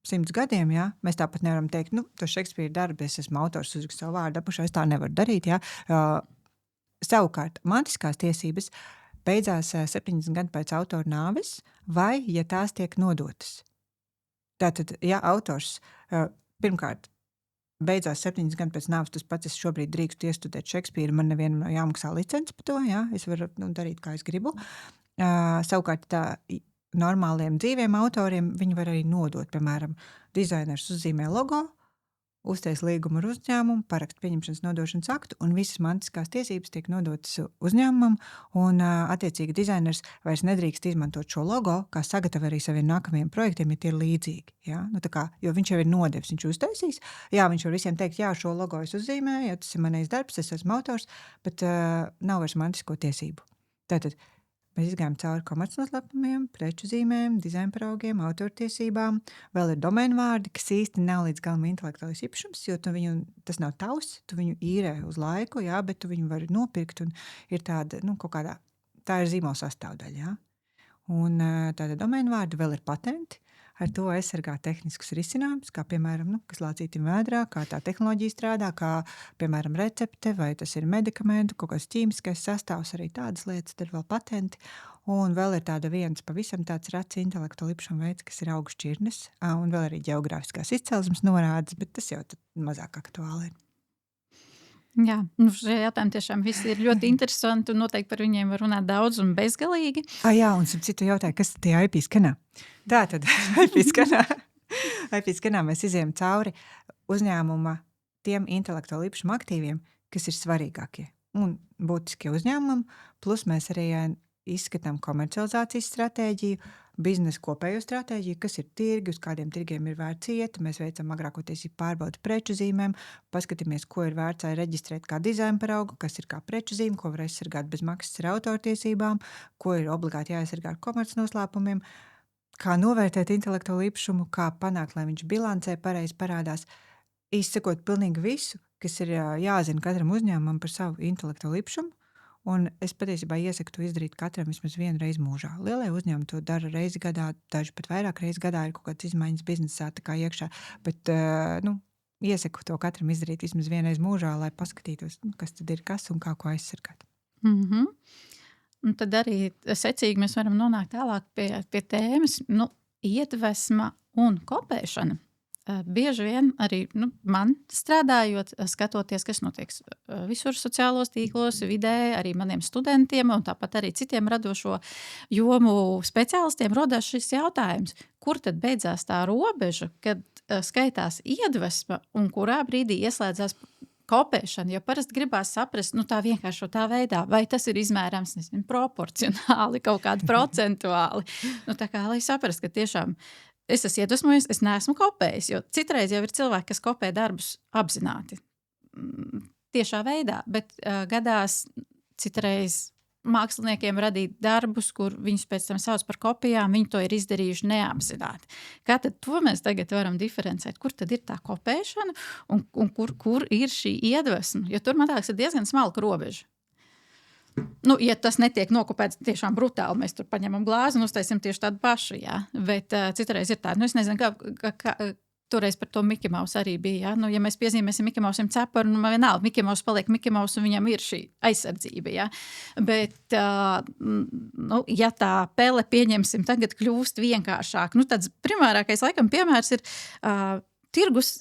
100 gadiem, ja, mēs tāpat nevaram teikt, to Šekspīra darbu, es esmu autors, uzrakstu savu vārdu apušā, es tā nevaru darīt, ja. Savukārt, mantiskās tiesības beidzās 70 gadu pēc autora nāves, vai, ja tās tiek nodotas. Tātad, ja autors pirmkārt beidzās 7 gadu pēc nāves, tas pats es šobrīd drīkstu iestudēt Šekspīru, man nevienam nav jāmaksā licenci par to, ja, es varu darīt, kā es gribu. Savukārt tā normāliem dzīviem autoriem viņi var arī nodot, piemēram, dizainers uzzīmē logo, uztais līgumu ar uzņēmumu, parakst pieņemšanas nodošanas aktu un visas mantiskās tiesības tiek nodotas uzņēmumam un attiecīgi dizainers vairs nedrīkst izmantot šo logo, kā sagatavo arī saviem nākamajiem projektiem, ja tie ir līdzīgi. Ja? Jo viņš jau ir nodevis, viņš uztaisīs. Jā, viņš var visiem teikt, jā, šo logo es uzzīmēju, ja tas ir manais darbs, es esmu autors, bet nav vairs mantisko tiesību. Tātad mēs izgājām cauri komercnoslēpumiem, preču zīmēm, dizainparaugiem, autortiesībām. Vēl ir domēnu vārdi, kas īsti nav līdz galam intelektuālais īpašums, jo tas nav tavs, tu viņu īrē uz laiku, jā, bet tu viņu vari nopirkt un ir tāda, kaut kādā, tā ir zīmola sastāvdaļa, jā. Un tāda domēnu vārdi vēl ir patenti. Ar to aizsargā tehniskus risinājumus, kā piemēram, kas lācītim vēdrā, kā tā tehnoloģija strādā, kā piemēram recepte, vai tas ir medikamentu, kaut kāds ķīmiskais sastāvs, arī tādas lietas, tad vēl patenti. Un vēl ir tāda viens pavisam tāds rets intelektuāla īpašuma veids, kas ir augu šķirnes, un vēl arī ģeogrāfiskās izcelsmes norādes, bet tas jau mazāk aktuāli ir. Jā, šie jautājumi tiešām visi ir ļoti interesanti un noteikti par viņiem var runāt daudz un bezgalīgi. Jā, un citu jautāju, kas tie IP skanā? Tātad IP skanā mēs izējam cauri uzņēmuma tiem intelektuāli īpašuma aktīviem, kas ir svarīgākie un būtiskie uzņēmumam, plus mēs arī izskatām komercializācijas stratēģiju, biznesa kopējo stratēģiju, kas ir tirgi, uz kādiem tirgiem ir vērts iet. Mēs veicam agrāko tiesību pārbaudu preču zīmēm, paskatāmies, ko ir vērts reģistrēt kā dizainparaugu, kas ir kā preču zīme, ko var aizsargāt bez maksas ar autortiesībām, ko ir obligāti jāaizsargā ar komercnoslēpumiem, kā novērtēt intelektuālo īpašumu, kā panākt, lai viņš bilancē pareizi parādās. Izsakot pilnīgi visu, kas ir jāzina katram uzņēmumam par savu intelektuālo īpašumu. Un es patiesībā iesaku to izdarīt katram vismaz vienu reizi mūžā. Lielie uzņēmumi to dara reizi gadā, daži pat vairāk reizi gadā ir kaut kāds izmaiņas biznesā tā kā iekšā, bet iesaku to katram izdarīt vismaz vienu reizi mūžā, lai paskatītos, kas tad ir kas un kā ko aizsargāt. Mm-hmm. Un tad arī secīgi mēs varam nonākt tālāk pie tēmas, iedvesma un kopēšana. Bieži vien arī man strādājot, skatoties, kas notiek visur sociālos tīklos, vidē, arī maniem studentiem un tāpat arī citiem radošo jomu speciālistiem rodās šis jautājums, kur tad beidzās tā robeža, kad skaitās iedvesma un kurā brīdī ieslēdzās kopēšana, jo parasti gribās saprast, tā vienkārši tā veidā, vai tas ir izmērams, proporcionāli, kaut kādi procentuāli. Tā kā, lai saprast, ka tiešām es esmu iedvesmojies, es neesmu kopējis, jo citreiz jau ir cilvēki, kas kopē darbus apzināti tiešā veidā, bet gadās citreiz māksliniekiem radīt darbus, kur viņus pēc tam sauc par kopijām, viņi to ir izdarījuši neapzināti. Kā tad to mēs tagad varam diferencēt? Kur tad ir tā kopēšana un kur ir šī iedvesma? Jo tur, man liekas, ir diezgan smalka robeža. Nu, ja tas netiek nokopēts tiešām brutāli, mēs tur paņemam glāzi un uztaisim tieši tādu pašu, jā. Bet citreiz ir tāda, nu es nezinu, kā toreiz par to Mickey Mouse arī bija, jā. Nu, ja mēs piezīmēsim Mickey Mouse cepuru, nu, vienalga, Mickey Mouse paliek Mickey Mouse un viņam ir šī aizsardzība, jā. Bet, nu, ja tā pele, pieņemsim, tagad kļūst vienkāršāk, nu, tāds primārākais, laikam, piemērs ir tirgus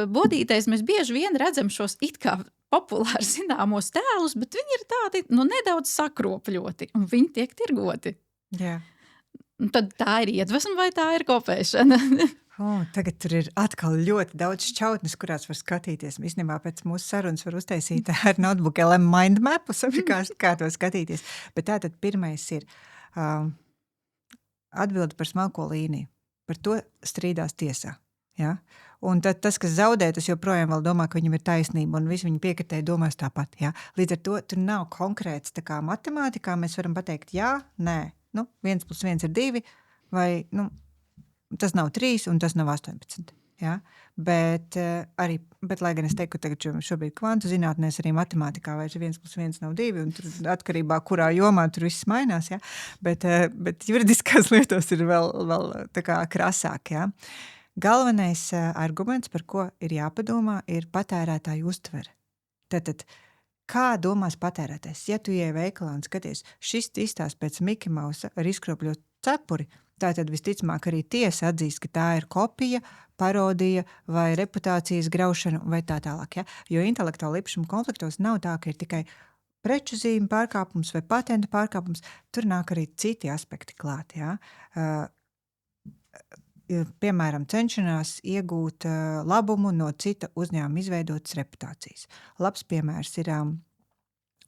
bodītais, mēs bieži vien redzam šos it kā populāri zināmos tēlus, bet viņi ir tādi, nu, nedaudz sakropļoti, un viņi tiek tirgoti. Jā. Un tad tā ir iedvesma vai tā ir kopēšana? Tagad tur ir atkal ļoti daudz šķautnes, kurās var skatīties. Īstenībā pēc mūsu sarunas var uztaisīt ar notebook LM mind mapu, kā to skatīties. Bet tātad pirmais ir atbildi par smalko līniju. Par to strīdās tiesā. Ja? Un tad tas, kas zaudē, tas joprojām vēl domā, ka viņam ir taisnība, un visi viņa piekritēji domās tāpat. Ja? Līdz ar to tur nav konkrēts tā kā matemātikā, mēs varam pateikt jā, nē, nu, 1 + 1 ir 2, vai, nu, tas nav 3 un tas nav 18. Ja? Bet lai gan es teiktu, ka tagad šobrīd kvantu zinātnēs arī matemātikā vairs 1 + 1 nav 2, un tur atkarībā, kurā jomā tur viss mainās, ja? Bet juridiskās lietos ir vēl tā kā krasāk, ja? Galvenais arguments, par ko ir jāpadomā, ir patērētāju uztvere. Tātad, kā domās patērētājs? Ja tu ieej veikalā un skaties, šis izstās pēc Mickey Mouse ar izkropļot cepuri, tātad visticamāk arī tiesa atzīst, ka tā ir kopija, parodija vai reputācijas graušana vai tā tālāk. Ja? Jo intelektuāla īpašuma konfliktos nav tā, ka ir tikai preču zīme pārkāpums vai patentu pārkāpums, tur nāk arī citi aspekti klāt. Ja? Piemēram, cenšanās iegūt labumu no cita uzņēmuma izveidotas reputācijas. Labs piemērs ir,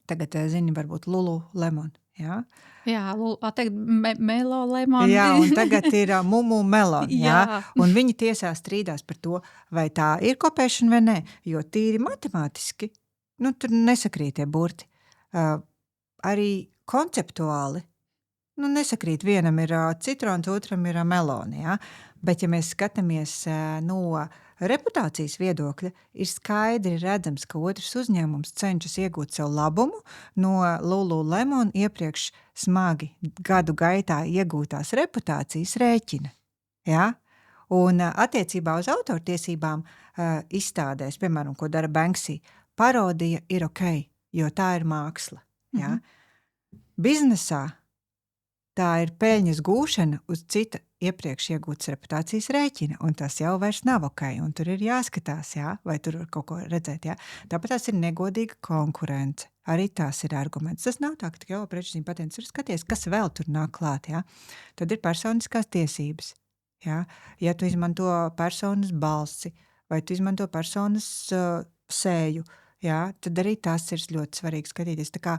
tagad zini, varbūt Lululemon. Ja? Jā, tagad Melo Lemon. Jā, un tagad ir Mumu Melon. Ja? Un viņi tiesā strīdās par to, vai tā ir kopēšana vai nē, jo tīri matemātiski, nu, tur nesakrīt tie burti. Arī konceptuāli, nu, nesakrīt, vienam ir citrons, otram ir meloni, ja? Bet, ja mēs skatāmies no reputācijas viedokļa, ir skaidri redzams, ka otrs uzņēmums cenšas iegūt sev labumu no Lululemon iepriekš smagi gadu gaitā iegūtās reputācijas rēķina. Ja? Un attiecībā uz autortiesībām izstādēs, piemēram, ko dara Banksy, parodija ir ok, jo tā ir māksla. Ja? Biznesā tā ir peļņas gūšana uz cita iepriekš iegūtas reputācijas rēķina, un tas jau vairs nav ok, un tur ir jāskatās, jā, vai tur var kaut ko redzēt, jā. Tāpat tās ir negodīga konkurence, arī tās ir arguments. Tas nav tā, ka tikai preču zīme patents ir skaties, kas vēl tur nāk klāt, jā. Tad ir personiskās tiesības, jā. Ja tu izmanto personas balsi, vai tu izmanto personas sēju, jā, tad arī tas ir ļoti svarīgi skatīties. Tā kā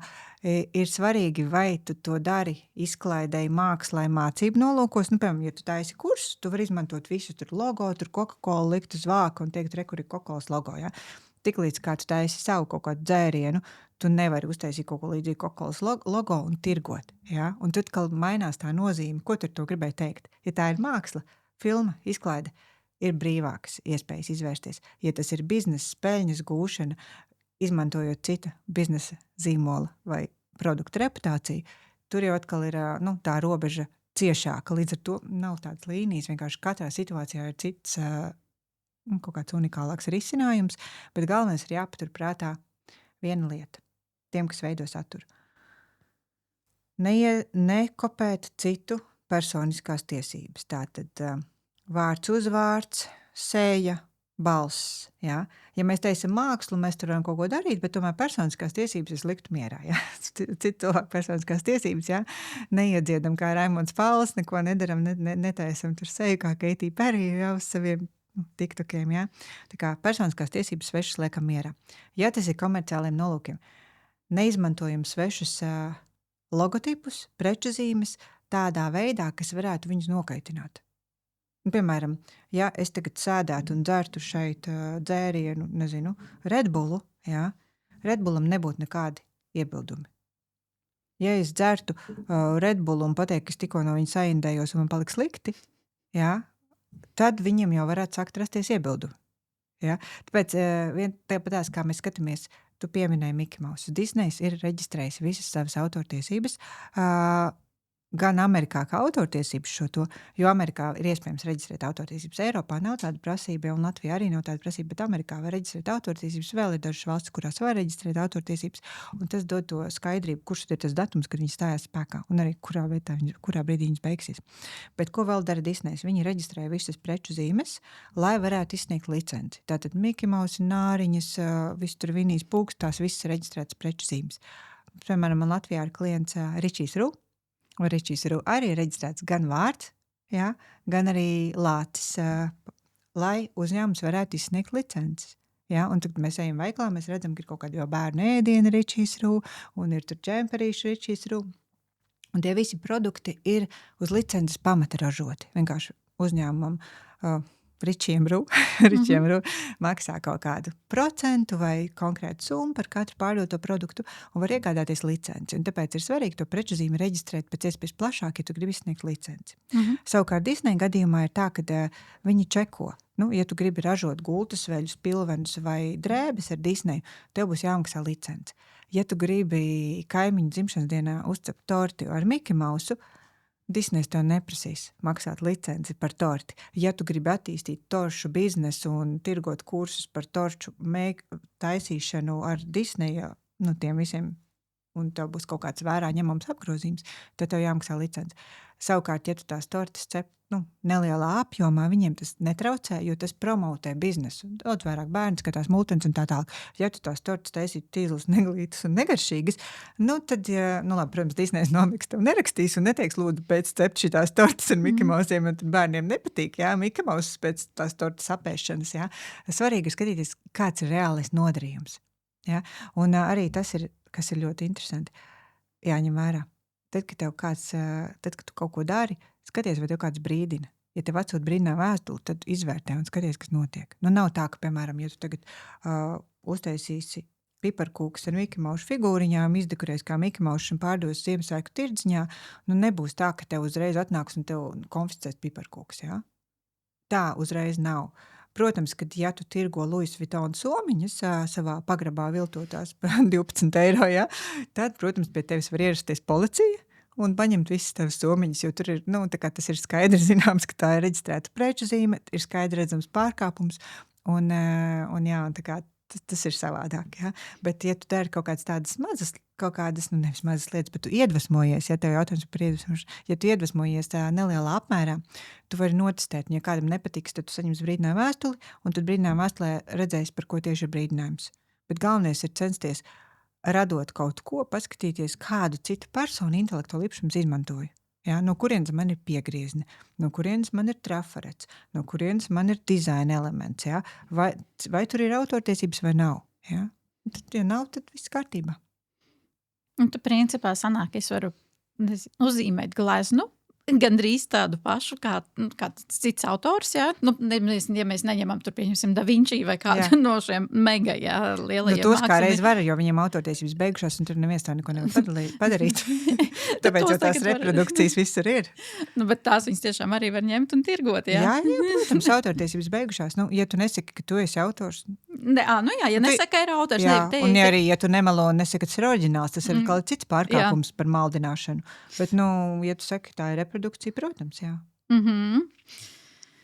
ir svarīgi, vai tu to dari izklaidēji mākslai mācību nolūkos. Nu, piemēram, ja tu taisi kursu, tu vari izmantot visu tur logo, tur Coca-Cola likt uz vāka un teikt, re, kur ir Coca-Colas logo, jā. Tiklīdz kā tu taisi savu kaut kādu dzērienu, tu nevari uztaisīt kaut ko līdzīgi Coca-Colas logo un tirgot, jā. Un tad, kad mainās tā nozīme, ko tur to gribēja teikt? Ja tā ir māksla, filma, izklaide, ir brīvākas iespējas izvērsties. Ja tas ir biznesa, peļņas gūšana, izmantojot cita biznesa zīmola vai produktu reputāciju, tur jau atkal ir tā robeža ciešāka. Līdz ar to nav tādas līnijas, vienkārši katrā situācijā ir cits kaut kāds unikālāks risinājums, bet galvenais ir jāpatur prātā viena lieta tiem, kas veido saturu. Nekopēt citu personiskās tiesības. Tātad vārds, uzvārds, seja, balss, jā. Ja mēs teicam mākslu, mēs tur varam kaut ko darīt, bet tomēr personiskās tiesības es liktu mierā, jā. Citu personiskās tiesības, jā. Neiedziedam kā Raimonds Pauls, neko nedaram, netaisam tur seju kā Katy Perry, jā, uz saviem tiktokiem, jā. Tā kā personiskās tiesības svešas liekam mierā. Ja tas ir komerciāliem nolūkiem, neizmantojam svešus logotipus, preču zīmes tādā veidā, kas varētu viņus nokaitināt. Piemēram, ja es tagad sēdētu un dzertu šeit dzērienu, nezinu, Red Bullu, jā, Red Bullam nebūtu nekādi iebildumi. Ja es dzertu Red Bull un pateiktu, ka es tikko no viņa saindējos un man paliks slikti, jā, tad viņam jau varētu sākt rasties iebildumi. Ja? Tāpēc tāpatās, kā mēs skatāmies, tu pieminēji Mickey Mouse. Disney's ir reģistrējis visas savas autortiesības, gan Amerikā kā autortiesības šo to, jo Amerikā ir iespējams reģistrēt autortiesības. Eiropā nav tāda prasība, un Latvijā arī nav tāda prasība, bet Amerikā var reģistrēt autortiesības. Vēl ir dažas valstis, kurās var reģistrēt autortiesības, un tas dod to skaidrību, kurš ir tas datums, kad viņi stājās spēkā, un arī kurā brīdī viņas beigsies. Bet ko vēl dara Disneys? Viņi reģistrē visas preču zīmes, lai varētu izsniegt licenci. Tātad Mickey Mouse, nāriņas, viss tur Vinijs Pūks, tās visas reģistrētas preču zīmes. Piemēram, man Latvijā ir klients Ričijs Rū. Un Ričijs arī ir reģistrēts gan vārds, ja, gan arī lācis, lai uzņēmums varētu izsniegt licences. Ja, un tad mēs ejam veiklā, mēs redzam, ka ir kaut kādi jau bērnu ēdieni Ričijs Rū, un ir tur džemperīši Ričijs Rū. Un tie visi produkti ir uz licences pamata ražoti. Vienkārši uzņēmumam Ričiem Rū maksā kaut kādu procentu vai konkrētu summu par katru pārdoto produktu un var iegādāties licenci. Un tāpēc ir svarīgi to preču zīmi reģistrēt pēc iespējas plašāk, ja tu gribi sniegt licenci. Savukārt Disney gadījumā ir tā, ka viņi čeko. Ja tu gribi ražot gultas veļus, pilvenus vai drēbes ar Disneyu, tev būs jāmaksā licenci. Ja tu gribi kaimiņu dzimšanas dienā uzcept torti ar Mickey Mouse, Disneys tev neprasīs maksāt licenci par torti. Ja tu gribi attīstīt toršu biznesu un tirgot kursus par torču taisīšanu ar Disneya, tiem visiem, un tev būs kaut kāds vērā ņemams apgrozījums, tad tev jāmaksā licenci. Savukārt, ja tu tās tortas cep nelielā apjomā, viņiem tas netraucē, jo tas promotē biznesu. Daudz vairāk bērni skatās multens un tā tālāk. Ja tu tās tortas taisītu tīzlas, neglītas un negaršīgas, tad, labi, protams, Disneys nomiks tev nerakstīs un neteiks, lūdzu, pēc cept šitās tortas ar Mickey Mousiem, un tad bērniem nepatīk, jā, Mickey Mouse pēc tās tortas apēšanas, jā. Svarīgi ir skatīties, kāds ir reālais nodarījums, jā. Un arī tas ir, kas ir ļoti interesanti, jāņem vērā. Tad, kad tu kaut ko dari, skaties, vai tev kāds brīdina. Ja tev atsūt brīdinā vēstuli, tad izvērtē un skaties, kas notiek. Nav tā, ka, piemēram, ja tu tagad uztaisīsi piparkūkus ar Mickey Mouse figūriņām, izdekorēs kā Mickey Mouse un pārdos Ziemassvētku tirdziņā, nebūs tā, ka tev uzreiz atnāks un tev konfiscēs piparkūkus, jā? Tā uzreiz nav. Protams, kad ja tu tirgo Louis Vuitton somiņas savā pagrabā viltotās par 12 eiro, ja, tad, protams, pie tevis var ierasties policija un paņemt visas tavas somiņas, jo tur ir, tā kā tas ir skaidri zināms, ka tā ir reģistrēta preču zīme, ir skaidri redzams pārkāpums, un jā, un tā kā tas ir savādāk, ja. Bet, ja tu dari kaut kādas tādas mazas, nevis mazas lietas, bet tu iedvesmojies, ja tev jautājums par iedvesmošanu, ja tu iedvesmojies tā nelielā apmērā, tu vari notestēt, un ja kādam nepatiks, tad tu saņems brīdinājumu vēstuli, un tad brīdinājumu vēstulē redzēsi, par ko tieši ir brīdinājums. Bet galvenais ir censties, radot kaut ko, paskatīties, kādu citu personu intelektuālo īpašumus izmantoju. Ja, no kurienes man ir piegriezni, no kurienes man ir trafarets, no kurienes man ir dizaina elements, ja? Vai tur ir autortiesības vai nav. Ja? Tad, ja nav, tad viss kārtībā. Un tu principā sanāk, es varu uzzīmēt gleznu, gandrīz tādu pašu kā cits autors, jā? Ja mēs neņemam tur, pieņemsim, Da Vinci vai kādu no šiem mega, jā, lielajiem tos kā reiz var, jo viņiem autortiesības beigušās un tur neviens tā neko nevar padarīt. Tāpēc jau tās reprodukcijas visur ir. Bet tās viņas tiešām arī var ņemt un tirgot, jā? Jā, protams, autortiesības beigušās. Ja tu nesaki, ka tu esi autors. Ja nesaka, ir autors. Jā, un ja tu nemelo un nesaki, ka tas ir oriģināls, tas ir kaut cits pārkāpums par maldināšanu. Bet, ja tu saki, tā ir reprodukcija, protams, jā.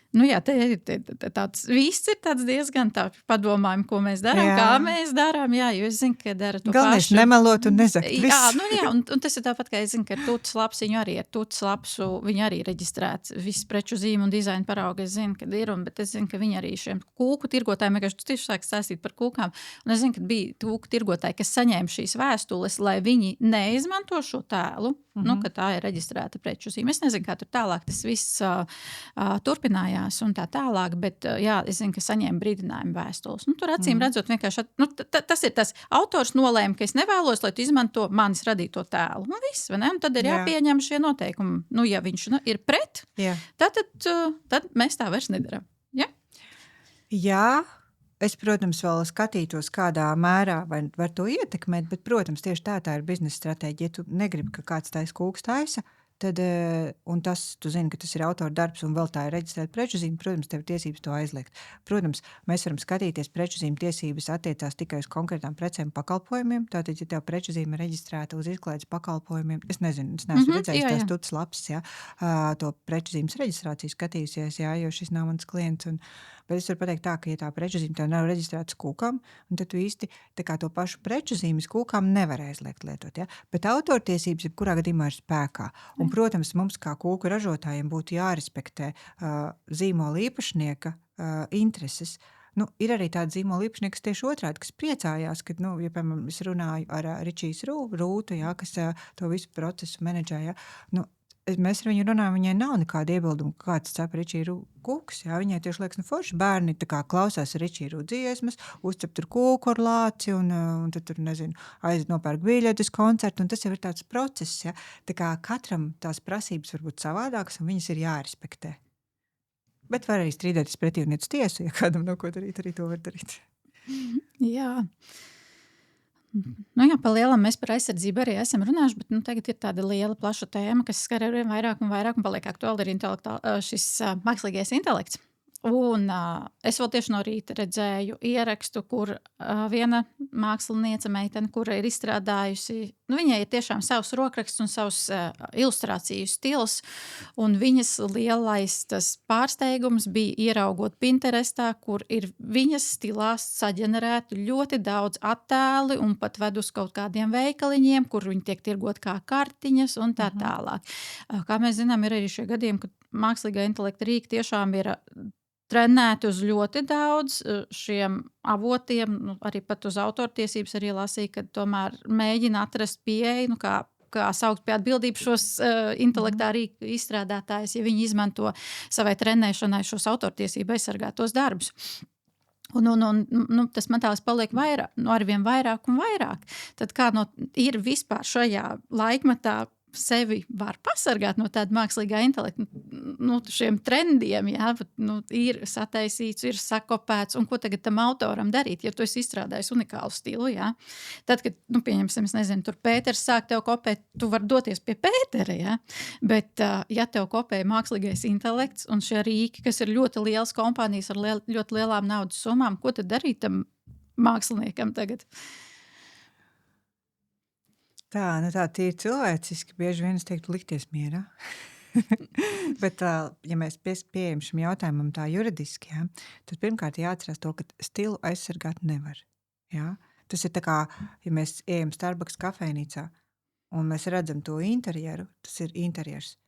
Jā, tāds viss ir tāds diezgan tā padomājumi, ko mēs darām, kā mēs darām, jā, jo es zinu, ka dara to galvenais pašu. Nemelot un nezakt viss. Jā, un tas ir tāpat, kā es zinu, ka ar Tūtas lapas viņu arī, ar Tūtas lapsu viņi arī reģistrēts, viss preču zīme un dizaina parauga, es zinu, kad ir, bet es zinu, ka viņi arī šiem kūku tirgotājiem, vienkārši tu tieši sāk stāstīt par kūkām, un es zinu, ka bija kūku tirgotāji, kas saņēma šīs vēstules, lai viņi neizmanto šo tēlu, ka tā ir reģistrēta preču zīme. Es nezinu, kā tur tālāk tas viss turpinājās un tā tālāk, bet jā, es zinu, ka saņēma brīdinājumu vēstules. Tur acīm redzot vienkārši, tas ir tas autors nolēma, ka es nevēlos, lai tu izmanto manis radīto tēlu. Viss, vai ne? Un tad ir jāpieņem šie noteikumi. Ja viņš ir pret, tad mēs tā vairs nedaram. Ja? Jā, Es, protams, vēl skatītos, kādā mērā var to ietekmēt, bet, protams, tieši tā ir biznesa stratēģija. Ja tu negribi, ka kāds taisa kūks taisa, tad, un tas, tu zini, ka tas ir autora darbs un vēl tā ir reģistrēta preču zīme, protams, tev ir tiesības to aizliegt. Protams, mēs varam skatīties, preču zīme tiesības attiecās tikai uz konkrētām precēm un pakalpojumiem. Tātad, ja tev preču zīme ir reģistrēta uz izklaides pakalpojumiem, es nezinu, es neesmu redzējis tās tutas lapas, ja, to preču zīmes reģistrāciju skatījusies, ja, jo šis nav mans klients. Bet es varu pateikt tā, ka, ja tā preču zīme tev nav reģistrēta kūkam, tad tu īsti tā kā to pašu preču zīmes kūkām nevar aizliegt lietot. Ja? Bet autortiesības jebkurā gadījumā ir spēkā. Un, protams, mums kā kūku ražotājiem būtu jārespektē zīmola īpašnieka intereses. Nu, ir arī tāda zīmola īpašnieks tieši otrādi, kas priecājās, kad, ja, piemēram, es runāju ar Ričijas Rūtu, ja, kas to visu procesu menedžē, ja, mēs ar viņu runājam, viņai nav nekāda iebilduma, kāds cep Ričiju kūks, jā, viņai tieši liekas, forši bērni tā kā klausās Ričiju dziesmas, uzcep tur kūku ar lāci un tad tur, nezinu, nopērk biļetes koncertu, un tas jau ir tāds process, ja. Tā kā katram tās prasības var būt savādākas, un viņas ir jārespektē. Bet var arī strīdēties pretīvnieces tiesu, ja kādam nav ko darīt, arī to var darīt. Jā. Nu jā, pa lielam mēs par aizsardzību arī esam runājuši, bet tagad ir tāda liela, plaša tēma, kas skar arvien vairāk un paliek aktuāli ir šis mākslīgais intelekts. Un es vēl tieši no rīta redzēju ierakstu, kur viena māksliniece meitene, kura ir izstrādājusi, viņai ir tiešām savs rokraksts un savs ilustrāciju stils, un viņas lielais tas pārsteigums bija ieraugot Pinterestā, kur ir viņas stilā saģenerētu ļoti daudz attēli un pat ved uz kaut kādiem veikaliņiem, kur viņi tiek tirgot kā kartiņas un tā tālāk. Kā mēs zinām, ir arī šie gadījumi, kad mākslīgā intelekta rīki tiešām ir trenēti uz ļoti daudz šiem avotiem, arī pat uz autortiesības arī lasīja, ka tomēr mēģina atrast pieeju, kā saukt pie atbildības šos intelektā rīku izstrādātājus, ja viņi izmanto savai trenēšanai šos autortiesību aizsargātos darbus. Un tas man tās paliek vairāk, arvien vairāk un vairāk. Tad kā ir vispār šajā laikmetā sevi var pasargāt no tāda mākslīgā intelekta, šiem trendiem, jā, ir sataisīts, ir sakopēts, un ko tagad tam autoram darīt, ja tu esi izstrādājis unikālu stilu, jā. Tad, kad, pieņemsim, es nezinu, tur Pēters sāk tev kopēt, tu var doties pie Pētera, jā, bet ja tev kopē mākslīgais intelekts un šie rīki, kas ir ļoti lielas kompānijas ar ļoti lielām naudas summām, ko tad darīt tam māksliniekam tagad? Tā ir cilvēciski, bieži vien es teiktu likties mierā. Bet, ja mēs pieejam šim jautājumam tā juridiski, ja, tad pirmkārt jāatcerās to, ka stilu aizsargāt nevar. Ja? Tas ir tā kā, ja mēs ejam Starbucks kafejnīcā un mēs redzam to interjeru, tas ir interjers.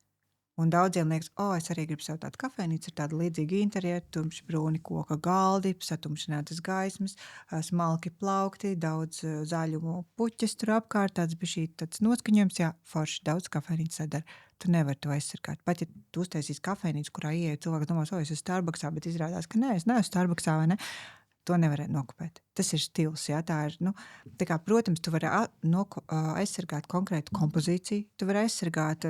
Un daudziem liekas, es arī gribu sev tādu kafejnīcu, ir tāda līdzīga interjera, tumši brūni koka galdi, satumšinātas gaismas, smalki plaukti, daudz zaļumu puķes tur apkārt, tāds noskaņojums, jā, forši daudz kafejnīcu sadara. Tu nevari to aizsargāt. Pat ja tu uztaisīsi kafejnīcu, kurā ieeja cilvēks domās, es esmu Starbucksā, bet izrādās, ka nē, es neesmu Starbucksā, vai ne? To nevarētu nokopēt. Tas ir stils, jā, tā ir, tā kā, protams, tu vari aizsargāt konkrētu kompozīciju, tu vari aizsargāt,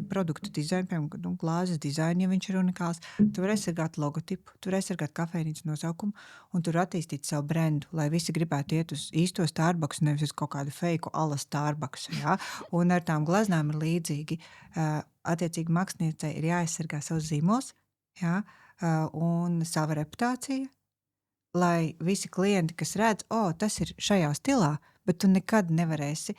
produktu dizainu, piemēram, glāzes dizainu, ja viņš ir unikāls, tu vari aizsargāt logotipu, tu vari aizsargāt kafejnīcas nosaukumu, un tu vari attīstīt savu brendu, lai visi gribētu iet uz īsto Starbucks, nevis uz kaut kādu feiku ala Starbucks, jā, un ar tām glaznām ir līdzīgi, attiecīgi māksliniecei ir jāaizsargā savs zīmols, jā, un sava reputācija, lai visi klienti, kas redz, tas ir šajā stilā, bet tu nekad nevarēsi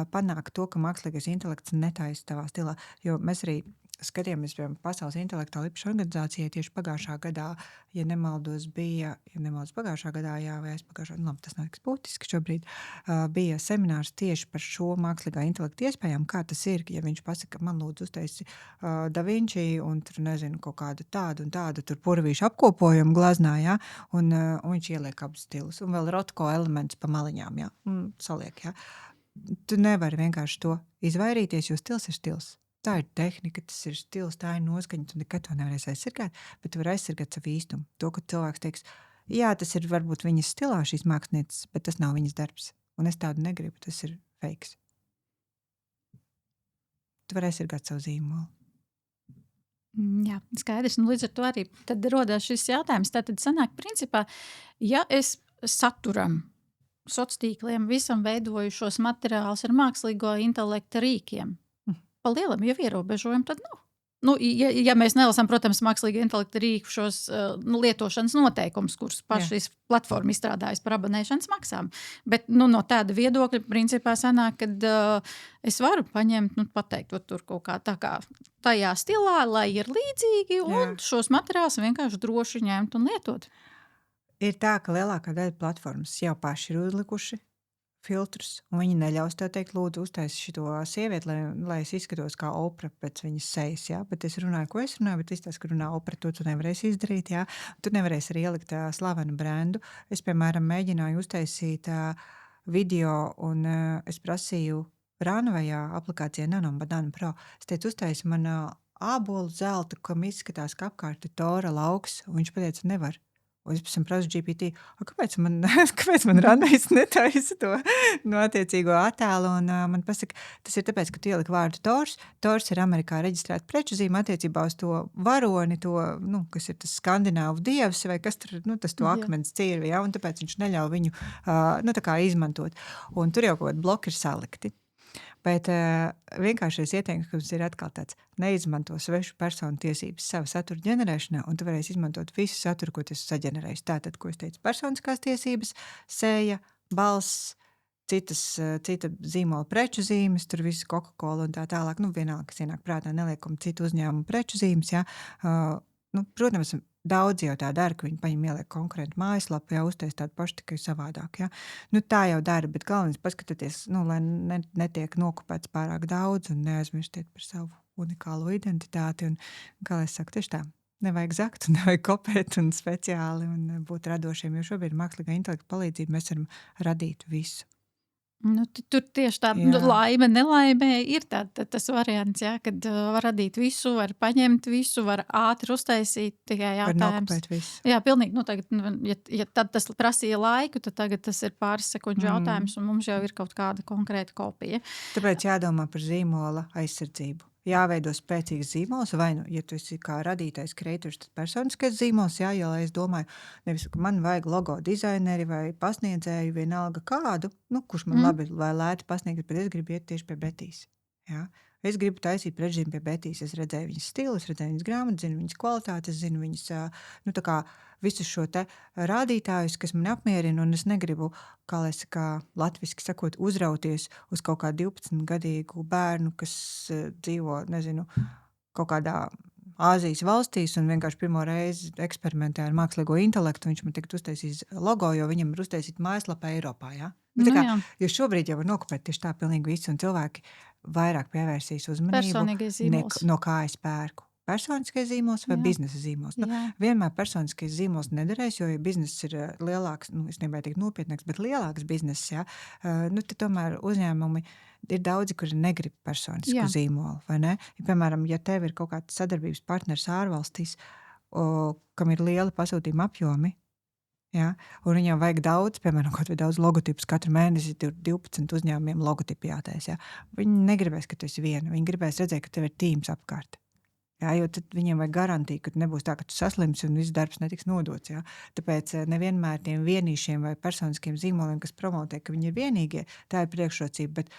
panākt to, ka mākslīgais intelekts netaisa tavā stilā, jo mēs arī skatījāmies, piemēram, Pasaules intelektuālo īpašumu organizācijai tieši pagājušā gadā, ja nemaldos pagājušā gadā, jā, vai aizpagājušā, tas nav tik būtiski šobrīd, bija seminārs tieši par šo mākslīgā intelekta iespējām, kā tas ir, ja viņš pasaka, man lūdzu uztaisi Da Vinci un tur, nezinu, kaut kādu tādu un tādu, tur purvīšu apkopojumu glaznā, jā, un viņš ieliek abus stilus, un vēl rotko elements pa maliņām, jā, saliek, jā. Tu nevari vienkārši to izvairīties, jo stils ir stils. Tā ir tehnika, tas ir stils, tā ir noskaņa, tu nekad to nevarēsi aizsargāt, bet tu vari aizsargāt savu īstumu. To, ka cilvēks teiks, jā, tas ir varbūt viņas stilā šīs mākslinieces, bet tas nav viņas darbs. Un es tādu negribu, tas ir fakes. Tu vari aizsargāt savu zīmolu. Jā, skaidrs. Un līdz ar to arī tad rodās šis jautājums. Tātad sanāk, principā, ja es saturam, sociāliem tīkliem, visam veidoju šos materiālus ar mākslīgo intelekta rīkiem, pa lielam jau ierobežojumu tad nav. Nu, ja mēs nelasām, protams, mākslīgā intelekta rīku šos lietošanas noteikumus, kurus pašas platformas izstrādājas par abonēšanas maksām. Bet no tāda viedokļa, principā, sanāk, ka es varu paņemt, pateikt, tur kaut kā tā kā tajā stilā, lai ir līdzīgi, un šos materiālus vienkārši droši ņemt un lietot. Ir tā, ka lielākā daļa platformas jau paši ir uzlikuši filtrus, un viņi neļaus tev teikt, lūdzu, uztaisi šito sievieti, lai es izskatos kā Opra pēc viņas sejas, jā, bet es runāju, ko es runāju, bet izstāstu, ka runā Opra, to tu nevarēsi izdarīt, jā, tu nevarēsi arī ielikt slavenu brendu. Es, piemēram, mēģināju uztaisīt video, un es prasīju Runwayā aplikācijā Nano Pro. Es teicu, uztaisi man ābolu zelta, kam izskatās, ka apkārt ir tora lauks, un viņš pateica, nevar. Un es pēc tam prasu GPT, kāpēc man Runways netaisa to attiecīgo attēlu, un man pasaka, tas ir tāpēc, ka tu ieliki vārdu Tors. Tors ir Amerikā reģistrēta preču zīme attiecībā uz to varoni, to, kas ir tas skandināvu dievs, vai kas tur, tas to akmens cirvi, ja, un tāpēc viņš neļauj viņu tā kā izmantot. Un tur jau kaut kādi bloki ir salikti. Bet vienkāršais ieteikums ir atkal tāds, neizmanto svešu personu tiesības savu saturu ģenerēšanā, un tu varēsi izmantot visu saturu, ko tu esi saģenerējis. Tātad, ko es teicu, personiskās tiesības, seja, balss, cita zīmola preču zīmes, tur visu Coca-Cola un tā tālāk. Vienalga, kas ienāk prātā, neliekam citu uzņēmumu preču zīmes, jā. Protams, daudz jau tā dara, ka viņi paņem ieliek konkurentu mājaslapu, jau uztais tādu pašu tikai savādāk. Ja? Tā jau dara, bet galvenais paskatieties, lai netiek nokopēts pārāk daudz un neaizmirstiet par savu unikālo identitāti. Un, kā lai es saku, tieši tā, nevajag zakt un nevajag kopēt un speciāli un būt radošiem, jo šobrīd mākslīgā intelekta palīdzību mēs varam radīt visu. Tur tieši tā laime, nelaime ir tas variants, jā, kad var radīt visu, var paņemt visu, var ātri uztaisīt, tikai jautājums. Var nokopēt visu. Jā, pilnīgi. Tagad, ja tad tas prasīja laiku, tad tagad tas ir pāris sekundžu jautājums, un mums jau ir kaut kāda konkrēta kopija. Tāpēc jādomā par zīmola aizsardzību. Jāveido spēcīgs zīmols, vai ja tu esi kā radītais kreators, tad personiskais zīmols, ja es domāju, nevis, ka man vajag logo dizaineri vai pasniedzēju vienalga kādu, kurš man labi vai lēti pasniegt, bet es gribu iet tieši pie Betīs. Ja? Es gribu taisīt prečzīmi pie Betīs, es redzēju viņas stilu, es redzēju viņas grāmatu, zinu viņas kvalitātes, zinu viņas, tā kā visus šo te rādītājus, kas man apmierina, un es negribu, kā lai saka, latviski sakot, uzrauties uz kaut kā 12-gadīgu bērnu, kas dzīvo, nezinu, kaut kādā Āzijas valstīs un vienkārši pirmo reizi eksperimentē ar mākslīgo intelektu, viņš man tagad uztaisīs logo, jo viņam ir uztaisīt mājaslapa Eiropā, ja? Jo šobrīd jau var nokopēt tieši tā pilnīgi visu, un cilvēki vairāk pievērsīs uzmanību, no kā es pērku. Personiskais zīmols vai biznesa zīmols. Vienmēr personiskais zīmols nederēs, jo ja bizness ir lielāks, es negribēju teikt nopietnāks, bet lielāks bizness, ja, tad tomēr uzņēmumi ir daudzi, kuri negrib personisku zīmolu, vai ne? Ja, piemēram, ja tev ir kaut kāds sadarbības partners ārvalstīs, kam ir lieli pasūtījuma apjomi, ja, un viņam vajag daudz, piemēram, kaut vai daudz logotipus, katru mēnesi ir 12 uzņēmumiem logotipi jātais, ja. Viņi negribēs, ka tu esi viena, viņi gribēs redzēt, ka tev ir tīms apkārt. Jā, jo tad viņiem vajag garantiju, ka nebūs tā, ka tu saslimsi un viss darbs netiks nodots. Jā. Tāpēc nevienmēr tiem vienīšiem vai personiskiem zīmoliem, kas promotē, ka viņi ir vienīgie, tā ir priekšrocība. Bet,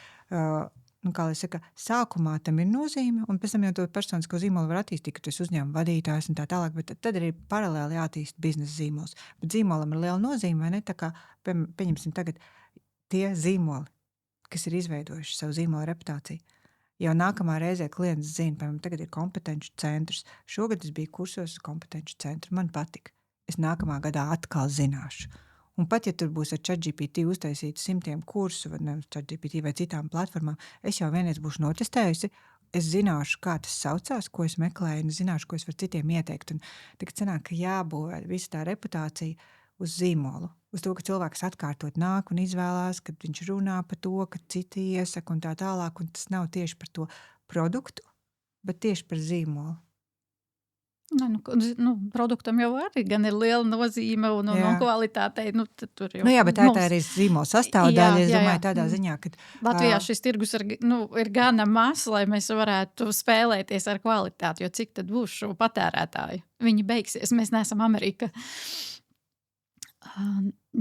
kā lai saka, sākumā tam ir nozīme, un pēc tam jau to personisko zīmolu var attīstīt, ka tu esi uzņēmuma vadītājs un tā tālāk, bet tad arī paralēli jātīst biznesa zīmols. Bet zīmolam ir liela nozīme, vai ne? Tā kā, pieņemsim tagad tie zīmoli, kas ir izveidojuši savu zīmolu reputāciju. Jau nākamā reizē klients zina, piemēram, tagad ir kompetenču centrs. Šogad es biju kursos uz kompetenču centru. Man patika. Es nākamā gadā atkal zināšu. Un pat, ja tur būs ar ChatGPT uztaisīt 100 kursu, vai ne, ChatGPT vai citām platformām, es jau vienreiz būšu notestējusi. Es zināšu, kā tas saucās, ko es meklēju, un zināšu, ko es varu citiem ieteikt. Un tagad sanāk, ka jābūvē visa tā reputācija uz zīmolu. Uz to, ka cilvēks atkārtot nāk un izvēlās, kad viņš runā par to, ka citi iesaka un tā tālāk, un tas nav tieši par to produktu, bet tieši par zīmolu. Produktam jau arī gan ir liela nozīme un Jā. kvalitātei. Tur jau Jā, bet tā ir arī zīmola sastāvdaļa. Es domāju, tādā ziņā, ka Latvijā šis tirgus ir gana mazs, lai mēs varētu spēlēties ar kvalitāti, jo cik tad būs šo patērētāju? Viņi beigsies, mēs neesam Amerika.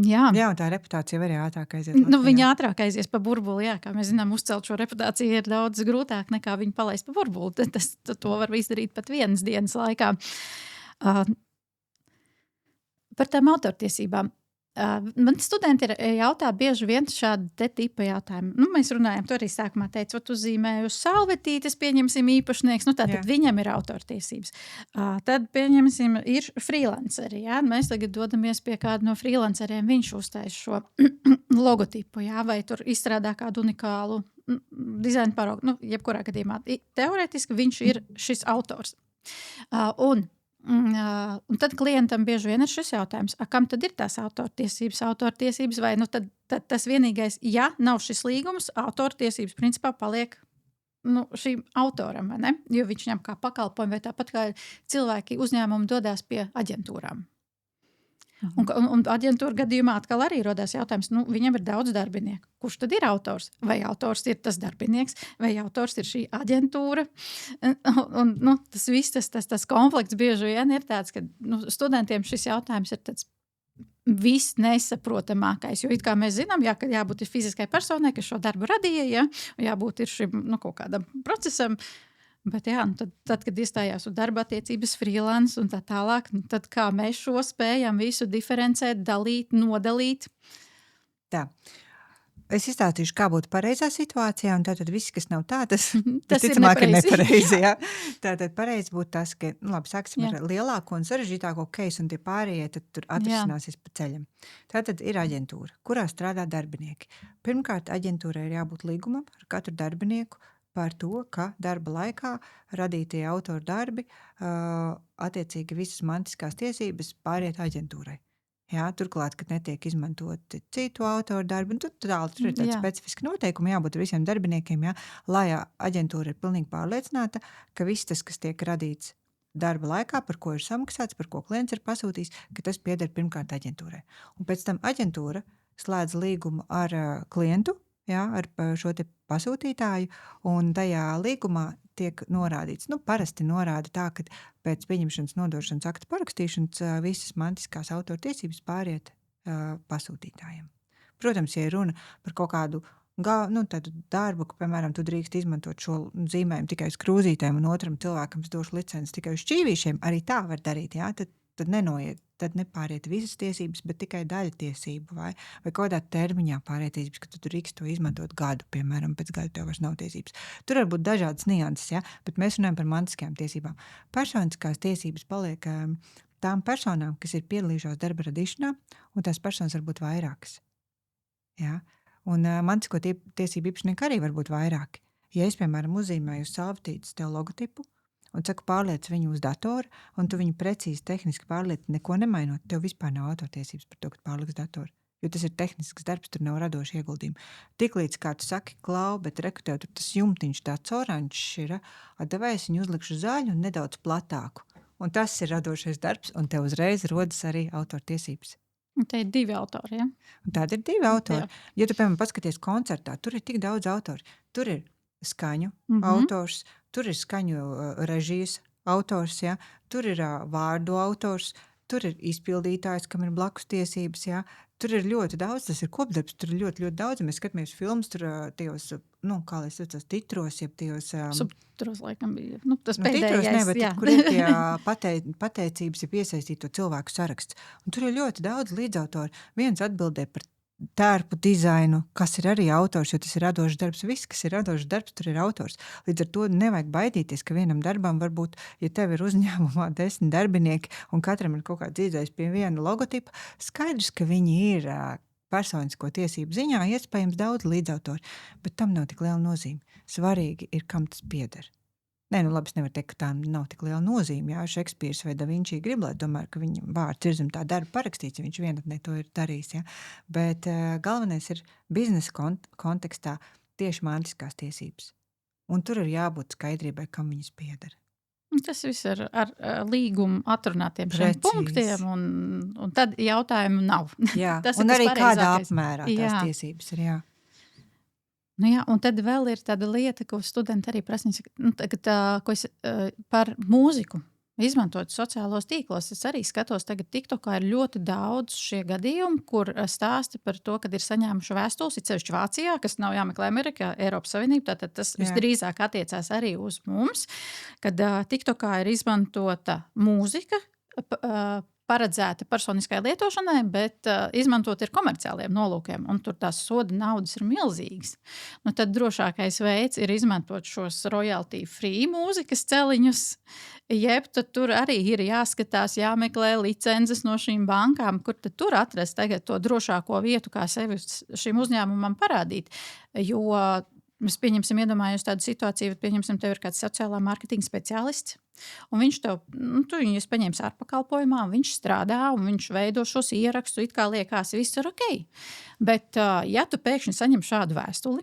Jā, un tā reputācija arī ātrāk aiziet. Viņa ātrāk aizies pa burbuli. Jā, kā mēs zinām, uzcelt šo reputāciju ir daudz grūtāk nekā viņu palaist pa burbuli. To var izdarīt pat vienas dienas laikā. Par tām autortiesībām. Man studenti jautā bieži vien šādu tipu jautājumu. Mēs runājam, tu arī sākumā teici, tu zīmēji uz salvetītes, pieņemsim īpašnieks, tātad viņam ir autortiesības. Tad, pieņemsim, ir freelanceri, jā? Mēs tagad dodamies pie kāda no freelanceriem, viņš uztais šo logotipu, jā? Vai tur izstrādā kādu unikālu dizaina paraugu, jebkurā gadījumā. Teorētiski viņš ir šis autors. Un tad klientam bieži vien ir šis jautājums, kam tad ir tās autortiesības, vai tad tas vienīgais, ja nav šis līgums, autortiesības principā paliek šīm autoram, vai ne? Jo viņš ņem kā pakalpojumu, vai tāpat kā cilvēki uzņēmumi dodās pie aģentūrām. Un aģentūra gadījumā atkal arī rodās jautājums, viņam ir daudz darbinieku. Kurš tad ir autors? Vai autors ir tas darbinieks, vai autors ir šī aģentūra? Un tas viss, tas konflikts bieži vien ir tāds, ka studentiem šis jautājums ir tāds viss nesaprotamākais, jo it kā mēs zinām, ka jābūt ir fiziskai personai, kas šo darbu radīja, ja? Jābūt ir šim kaut kādam procesam. Bet tad, kad iestājās uz darba attiecības freelance un tā tālāk, tad kā mēs šo spējam visu diferencēt, dalīt, nodalīt? Tā. Es izstāstīšu, kā būtu pareizā situācijā, un tātad viss, kas nav tā, tas ticamāk ir nepareizi. Jā. Tātad pareizi būtu tas, ka, sāksim ar lielāko un sarežģītāko case, un tie pārējie tad tur atrisināsies pa ceļam. Tātad ir aģentūra, kurā strādā darbinieki. Pirmkārt, aģentūrai ir jābūt līgumam ar katru darbinieku, par to, ka darba laikā radītie autoru darbi, attiecīgi visas mantiskās tiesības pāriet aģentūrai. Jā, turklāt, kad netiek izmantoti citu autoru darbi, tur ir tādi specifiski noteikumi jābūt visiem darbiniekiem, lai aģentūra ir pilnīgi pārliecināta, ka viss tas, kas tiek radīts darba laikā, par ko ir samaksāts, par ko klients ir pasūtījis, ka tas pieder pirmkārt aģentūrai. Un pēc tam aģentūra slēdz līgumu ar klientu, ar šo te pasūtītāju, un tajā līgumā tiek norādīts, parasti norāda tā, ka pēc pieņemšanas nodošanas akta parakstīšanas visas mantiskās autortiesības pāriet pasūtītājiem. Protams, ja ir runa par kaut kādu tādu darbu, ka, piemēram, tu drīkst izmantot šo zīmējumu tikai uz krūzītēm un otram cilvēkam došu licenci tikai uz šķīvīšiem, arī tā var darīt, tad nepāriet visas tiesības, bet tikai daļa tiesību vai kādā termiņā pāriet tiesības, ka tu drīkst to izmantot gadu, piemēram, pēc gada tev vairs nav tiesības. Tur var būt dažādas nianses, bet mēs runājam par mantiskajām tiesībām. Personiskās tiesības paliek tām personām, kas ir piedalījušās darba radīšanā, un tās personas var būt vairākas. Jā? Un mantisko tiesību īpašnieki arī var būt vairāki. Ja es, piemēram, uzzīmēju uz salvetītes tev logotipu, un saku, pārliec viņu uz datoru, un tu viņu precīzi tehniski pārliec, neko nemainot, tev vispār nav autortiesības par to, ka pārliks datoru. Jo tas ir tehnisks darbs, tur nav radoši ieguldījumi. Tiklīdz, kā tu saki, klau, bet reku tev tur tas jumtiņš tāds oranžs ir, atdevēs viņu uzlikšu zaļu un nedaudz platāku. Un tas ir radošais darbs, un tev uzreiz rodas arī autortiesības. Un te ir 2 autori, ja? Un tādi ir 2 autori. Ja tu, piemēram, paskaties koncertā, tur ir tik daudz autori. Tur ir skaņu autors, tur ir skaņu režijas autors, tur ir vārdu autors, tur ir izpildītājs, kam ir blakus tiesības, tur ir ļoti daudz, tas ir kopdarbs, tur ir ļoti, ļoti daudz, mēs skatāmies filmas, tur tajos, kā lai es teicu, titros, jeb tajos... Subtitros, laikam, bija, tas pēdējais, titros, bet kur ir tie pateicības, ja piesaistīto cilvēku saraksts. Un tur ir ļoti daudz līdzautori. Viens atbildē par tērpu dizainu, kas ir arī autors, jo tas ir radošs darbs. Viss, kas ir radošs darbs, tur ir autors. Līdz ar to nevajag baidīties, ka vienam darbam varbūt, ja tev ir uzņēmumā 10 darbinieki un katram ir kaut kāds izdevies pie viena logotipa, skaidrs, ka viņi ir personisko tiesību ziņā iespējams daudz līdzautori, bet tam nav tik liela nozīme. Svarīgi ir, kam tas pieder. Nē, labi, es nevaru teikt, ka tā nav tik liela nozīme. Šekspīrs vai Da Vinčī grib, lai tomēr, ka viņa vārds ir zem tā darba parakstīts, ja viņš vienatnē to ir darījis. Bet galvenais ir biznesa kontekstā tieši mantiskās tiesības. Un tur ir jābūt skaidrībai, kam viņas pieder. Tas viss ir ar līgumu atrunātiem šiem punktiem, Precīzi. un tad jautājumu nav. Jā, Tas ir un tas arī kādā pareizākais. apmērā tās Jā. tiesības ir, jā. Nu jā, un tad vēl ir tāda lieta, ko studenti arī prasa, ko es par mūziku. Izmantot sociālos tīklos. Es arī skatos, tagad TikTokā ir ļoti daudz šie gadījumi, kur stāsta par to, kad ir saņēmuši vēstules, it sevišķi Vācijā, kas nav jāmeklē Amerikā, Eiropas Savienībā. Tātad tas visdrīzāk attiecās arī uz mums, kad TikTokā ir izmantota mūzika, paredzēta personiskai lietošanai, bet izmantot ir komerciāliem nolūkiem, un tur tās soda naudas ir milzīgas. Nu, tad drošākais veids ir izmantot šos royalty free mūzikas celiņus, jeb tur arī ir jāskatās, jāmeklē licences no šīm bankām, kur tad tur atrast tagad to drošāko vietu, kā sevi šim uzņēmumam parādīt. Jo mēs pieņemsim, iedomājos tādu situāciju, pieņemsim, tev ir kāds sociālā mārketinga speciālists, un viņš tev, tu viņus paņems ārpakalpojumā, un viņš strādā, un viņš veido šos ierakstus, it kā liekas, viss ir ok. Bet, ja tu pēkšņi saņem šādu vēstuli,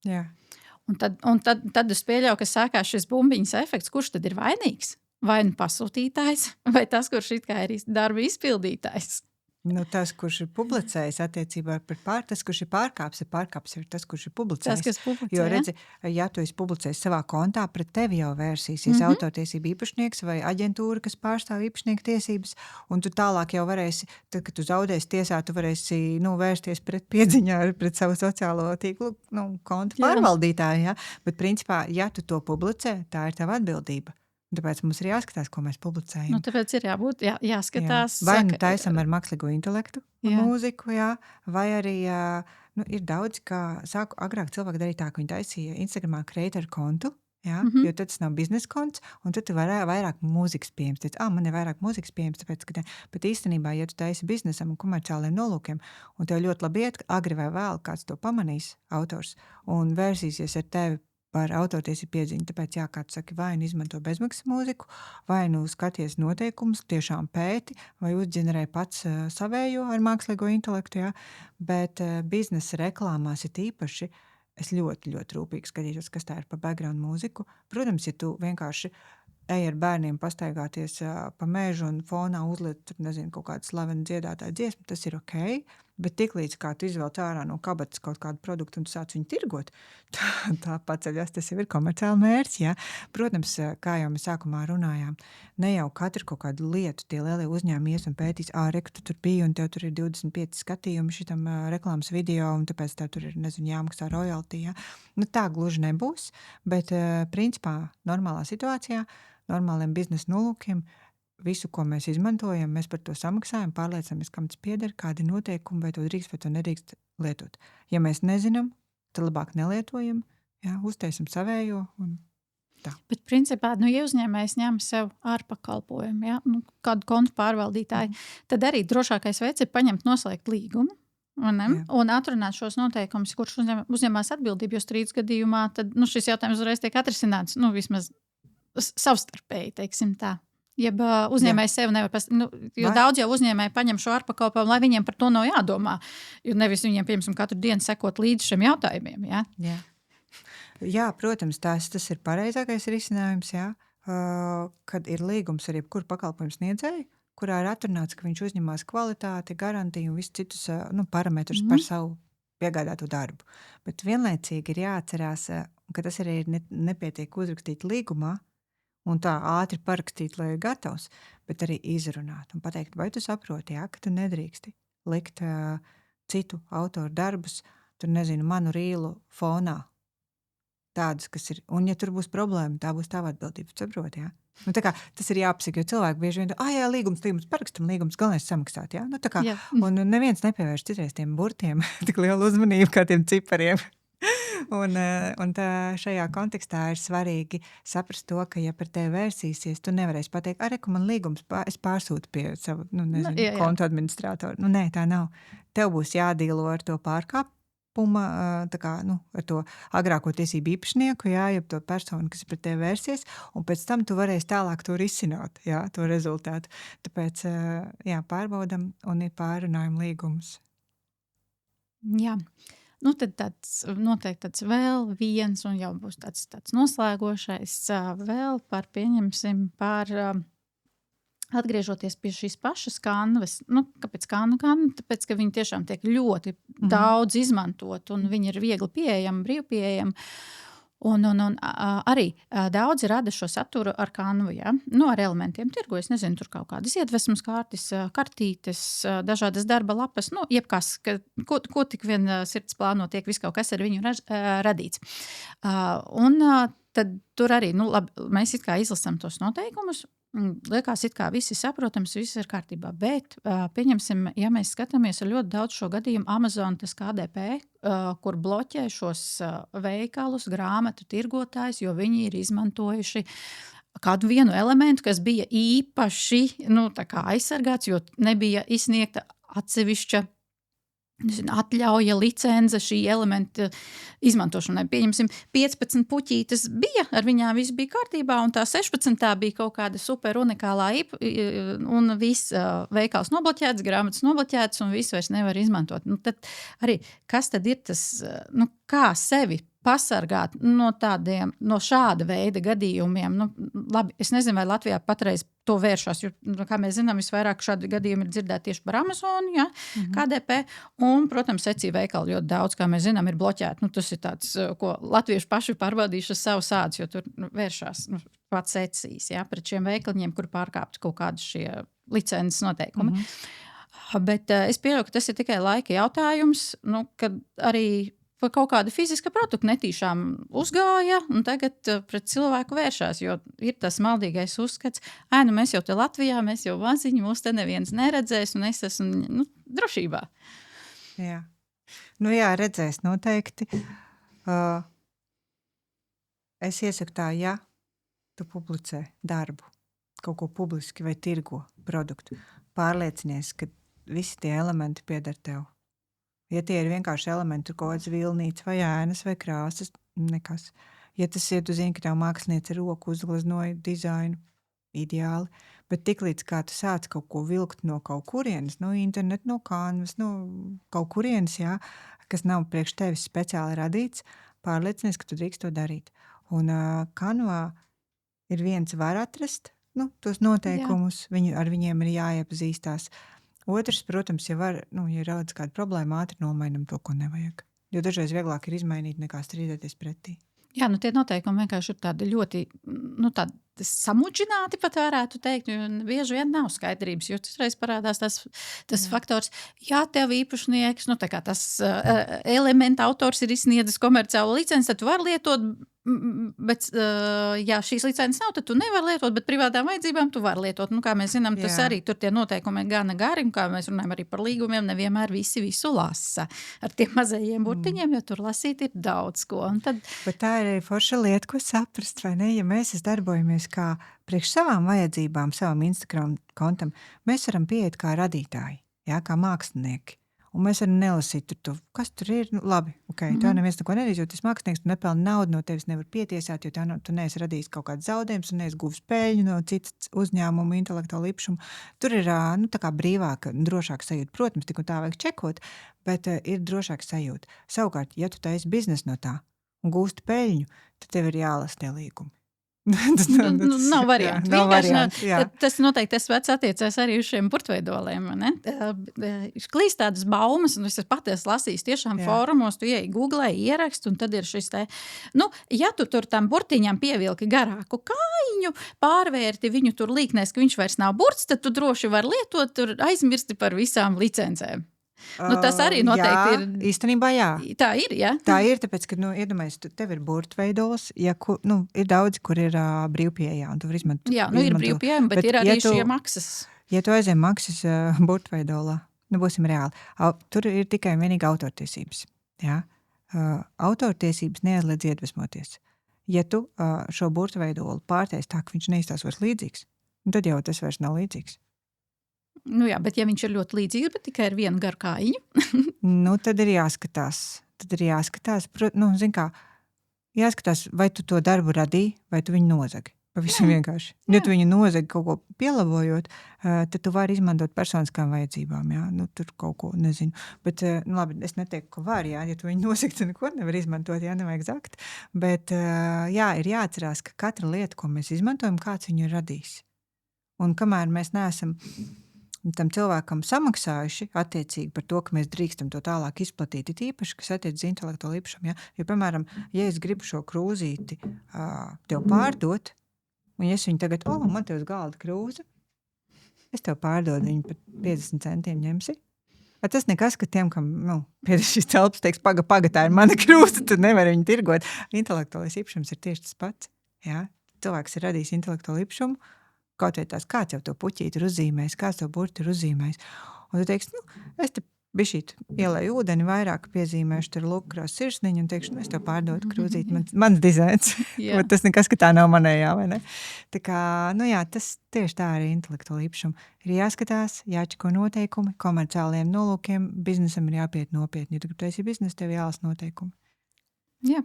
Jā. un tad es pieļauju, ka sākās šis bumbiņas efekts, kurš tad ir vainīgs? Vai nu pasūtītājs, vai tas, kurš it kā ir darba izpildītājs? Nu, tas, kurš ir publicējis attiecībā pret tas, kurš ir pārkāpis ir tas, kurš ir publicējis. Tas, kas publicē, jo, redzi, ja tu esi publicējis savā kontā, pret tevi jau vērsīsies autortiesību īpašnieks vai aģentūra, kas pārstāv īpašnieku tiesības, un tu tālāk jau varēsi, tad, kad tu zaudēsi tiesā, tu varēsi vērsties pret piedziņā, pret savu sociālo tīklu kontu pārvaldītāju. Ja? Bet, principā, ja tu to publicē, tā ir tava atbildība. Tāpēc mums ir jāskatās, ko mēs publicējam. Nu, tāpēc ir jāskatās. Jā. Vai nu taisam ar mākslīgo intelektu mūziku, vai arī ir daudz, kā agrāk cilvēki darīja tā, ka viņi taisīja Instagramā creator kontu, jo tad tas nav biznesa konts, un tad tu vairāk mūzikas pieejams. Man ir vairāk mūzikas pieejams, tāpēc, ka bet īstenībā, ja tu taisi biznesam un komerciāliem nolūkiem, un tev ļoti labi iet, agri vai vēl kāds to pamanīs, autors, un vērsīsies ar tevi par autortiesību piedziņu, tāpēc, kā tu saki, vai nu izmanto bezmaksas mūziku, vai nu skaties noteikumus, tiešām pēti, vai uzģenerē pats savējo ar mākslīgo intelektu, bet biznesa reklāmās ir īpaši, es ļoti, ļoti rūpīgi skatītos, kas tā ir pa background mūziku. Protams, ja tu vienkārši ej ar bērniem pastaigāties pa mežu un fonā uzliet, kaut kādu slavenu dziedātāju dziesmu, tas ir ok, bet tiklīdz kā tu izvelc ārā no kabatas kaut kādu produktu un tu sāc viņu tirgot, tā paceļas, tas jau ir komerciāli mērķis, jā. Protams, kā jau mēs sākumā runājām, ne jau katru kaut kādu lietu tie lielie uzņēmumi ies un pētīs, reku tu tur biji un tev tur ir 25 skatījumi šitam reklāmas video un tāpēc tev tur ir, jāmaksā royalty, jā. Nu, tā gluži nebūs, bet principā normālā situācijā, normāliem biznesa nolūkiem, visu, ko mēs izmantojam, mēs par to samaksājam, pārliecinamies, kam tas pieder, kādi noteikumi, vai to drīkst vai to nedrīkst lietot. Ja mēs nezinām, tad labāk nelietojam, uztaisim savējo un tā. Bet principā, ja uzņēmējs ņem sev ārpakalpojumu, kādu kontu pārvaldītāju, tad arī drošākais veids ir paņemt noslēgt līgumu. Un atrunāt šos noteikumus, kurš uzņemās atbildību, jo strīdus gadījumā tad, šis jautājums uzreiz tiek atrisināts, vismaz savstarpēji, teiksim tā. Jeb uzņēmējs sev nevar jo daudz jau uzņēmēji paņem šo ārpakalpojumu, lai viņiem par to nav jādomā, jo nevis viņiem, piemēram, katru dienu sekot līdz šiem jautājumiem, Jā, protams, tas ir pareizākais risinājums, kad ir līgums ar jebkuru pakalpojumu sniedzēju, kurā ir atrunāts, ka viņš uzņemās kvalitāti, garantiju un visus citus parametrus par savu piegādāto darbu. Bet vienlaicīgi ir jāatcerās, ka tas arī ir nepietiek uzrakstīt līgumā, un tā ātri parakstīt, lai ir gatavs, bet arī izrunāt un pateikt, vai tu saproti, ka tu nedrīksti likt citu autoru darbus, tur manu rīlu fonā, tādas, kas ir, un ja tur būs problēma, tā būs tava atbildība, saproti, Nu, tā kā tas ir jāapsaka, jo cilvēki bieži vien, līgums parakstam, līgums galvenais samaksāt, Nu, tā kā, un neviens nepievērš citreiz tiem burtiem tik lielu uzmanību kā tiem cipariem. Un šajā kontekstā ir svarīgi saprast to, ka, ja par tevi vērsīsies, tu nevarēsi pateikt, man līgums, es pārsūtu pie savu kontu administratoru. Nē, tā nav. Tev būs jādīlo ar to pārkāpuma, ar to agrāko tiesību īpašnieku, jeb to personu, kas pret tevi vērsies, un pēc tam tu varēsi tālāk to risināt, to rezultātu. Tāpēc, pārbaudam un ir pārrunājuma līgums. Jā. Nu, tad noteikti tāds vēl viens, un jau būs tāds noslēgošais, vēl par, pieņemsim, par atgriežoties pie šīs pašas kanvas. Nu, kāpēc kanva? Tāpēc, ka viņi tiešām tiek ļoti daudz izmantot, un viņi ir viegli pieejami, brīvpieejami. Un arī daudzi rada šo saturu ar kanvu, ja? Nu, ar elementiem tirgo. Es nezinu, tur kaut kādas iedvesmas kartītes, dažādas darba lapas, nu, jebkas, ko tik vien sirds plāno, tiek viss kaut kas ar viņu radīts. Tad tur arī, nu, labi, mēs it kā izlasām tos noteikumus, liekas, it kā viss ir saprotams, viss ir kārtībā, bet pieņemsim, ja mēs skatāmies ar ļoti daudz šo gadījumu Amazon, tas KDP, kur bloķē šos veikalus, grāmatu tirgotājus, jo viņi ir izmantojuši kādu vienu elementu, kas bija īpaši, nu, tā kā aizsargāts, jo nebija izsniegta atsevišķa atļauja, licence šī elementa izmantošanai. Pieņemsim, 15 puķītes bija, ar viņām viss bija kārtībā, un tā 16. bija kaut kāda super unikālā un viss veikals nobloķēts, grāmatas nobloķēts, un viss vairs nevar izmantot. Nu, tad arī, kas tad ir tas, nu, kā sevi pasargāt no šāda veida gadījumiem? Nu, labi, es nezinu, vai Latvijā patreiz to vēršās, jo, kā mēs zinām, visvairāk šādi gadījumi ir dzirdēti tieši par Amazon, ja, KDP, un, protams, ECI veikali ļoti daudz, kā mēs zinām, ir bloķēti. Nu, tas ir tāds, ko latvieši paši pārbaudījuši uz savu sādus, jo tur vēršās pats ECIs, ja, pret šiem veikaliņiem, kur pārkāpt kaut kādi šie licences noteikumi. Bet es pieļauju, ka tas ir tikai laika jautājums, nu, kad arī kaut kāda fiziska produkta netīšām uzgāja, un tagad pret cilvēku vēršās, jo ir tas maldīgais uzskats, nu mēs jau te Latvijā, mēs jau maziņi, mūs te neviens neredzēs, un es esmu drošībā. Jā. Nu jā, redzēs noteikti. Es iesaku tā, ja tu publicē darbu, kaut ko publiski vai tirgo produktu, pārliecinies, ka visi tie elementi pieder tev. Ja tie ir vienkārši elementi, tur kaut kāds vilnīts vai ēnas vai krāsas, nekas. Ja tas ir, tu zini, ka tev mākslinieci roku uzgleznoja dizainu, ideāli, bet tiklīdz kā tu sāc kaut ko vilkt no kaut kurienes, no internetu, no kanvas, no kaut kurienes, jā, kas nav priekš tevis speciāli radīts, pārliecinies, ka tu drīkst to darīt. Un kanvā ir viens var atrast, nu, tos noteikumus, ar viņiem ir jāiepazīstās. Otrs, protams, ja raudas kāda problēma, ātri nomainam to, ko nevajag. Jo dažreiz vieglāk ir izmainīt nekā strīdēties pretī. Jā, tie noteikumi vienkārši ir tādi ļoti, samudžināti pat varētu teikt, jo bieži vien nav skaidrības, jo citreiz parādās tas faktors, ja tev īpašnieks, tā kā tas elementa autors ir izsniedzis komerciālu licenci, tad tu vari lietot, bet, ja šīs licences nav, tad tu nevari lietot, bet privātām vajadzībām tu vari lietot. Nu, kā mēs zinām, tas arī tur tie noteikumi ir gana gari, un kā mēs runājam arī par līgumiem, nevienmēr visi visu lasa ar tiem mazajiem burtiņiem, jo tur lasīt ir daudz ko. Bet tā ir forša lieta, ko saprast, vai ne? Ja mēs darbojamies kā priekš savām vajadzībām, savam Instagram kontam, mēs varam pieiet kā radītāji, jā, kā mākslinieki. Un mēs varam nelasīt kas tur ir, labi, tā neviens neko nedīs, jo tas mākslinieks, tu nepelni naudu, no tevis nevar pietiesāt, jo tu neesi radījis kaut kāds zaudējums un neesi guvis peļņu no citas uzņēmumu, intelektuālu īpašumu. Tur ir, tā kā brīvāka, drošāka sajūta. Protams, tik un tā vajag čekot, bet ir drošāka sajūta. Savukārt, ja tu taisi biznesu no tā un gūsti peļņu, tad tev ir jālasa tie līgumi. Nav variantu. Nav variantu, tas noteikti tas pats attiecās arī uz šiem burtveidoliem. Klīst tādas baumas, un es pat esmu lasījis tiešām fórumos, tu ieej Googlē, ierakst, un tad ir šis te, ja tu tur tam burtiņam pievilki garāku kājiņu, pārvērti viņu tur līknēs, ka viņš vairs nav burts, tad tu droši var lietot, tur aizmirsti par visām licencēm. Tas arī noteikti ir. Īstenībā jā. Tā ir, jā? Tā ir, tāpēc, ka, iedomājies, tev ir burtveidols, ir daudzi, kur ir brīvpieejā, un tu var izmantot. Jā, ir brīvpieejā, bet ir arī šie maksas. Ja tu aizem maksas burtveidolā, būsim reāli, tur ir tikai vienīgi autortiesības, jā. Autortiesības neaizliedz iedvesmoties. Ja tu šo burtveidolu pārtais tā, ka viņš neizstās vairs līdzīgs, tad jau tas vairs nav līdzīgs. Jā, bet ja viņš ir ļoti līdzīgs, bet tikai ar vienu garu kājiņu. Tad ir jāskatās. Zin kā, jāskatās, vai tu to darbu radīji, vai tu viņu nozagi. Pavisam vienkārši. Ja tu viņu nozagi kaut ko pielabojot, tad tu vari izmantot personiskām vajadzībām, jā. Nu, tur kaut ko, nezinu. Bet, nu labi, es neteiktu, ka var, jā. Ja tu viņu nozagi, tu neko nevar izmantot, jā, nevajag zakt. Bet, jā, ir jāatcerās, ka katra lieta, ko mēs izmantojam, kāds viņu ir radījis. Un kamēr mēs neesam tam cilvēkam samaksājuši attiecīgi par to, ka mēs drīkstam to tālāk izplatīt, it īpaši, kas attiec uz intelektuālo īpašumu, ja? Jo, piemēram, ja es gribu šo krūzīti tev pārdot, un ja es viņu tagad, man te uz galda krūze, es tev pārdodu viņu par 50 centiem ņemsi. Tas nekas, ka tiem, kam, pie šīs telpas teiks, paga, tā ir mana krūze, tad nevar viņu tirgot. Intelektuālais īpašums ir tieši tas pats. Ja? Cilvēks ir radījis intelektuālo īpašumu, kaut vai tās, kāds jau to puķīti ir uzzīmējis, kāds to burti ir uzzīmējis. Un tu teiksi, es te bišķīt ielēju ūdeni vairāk, piezīmēšu tur lukros sirsniņu un teikšu, es tev pārdodu krūzīti, mans dizains. Tas nekas, ka tā nav manējā, vai ne? Tā kā, tas tieši tā arī intelektuāla īpašuma. Ir jāskatās, jāčeko noteikumi, komerciāliem nolūkiem, biznesam ir jāpiet nopietni. Ja tu taisi biznesu, tev jālas noteikumi. Jā.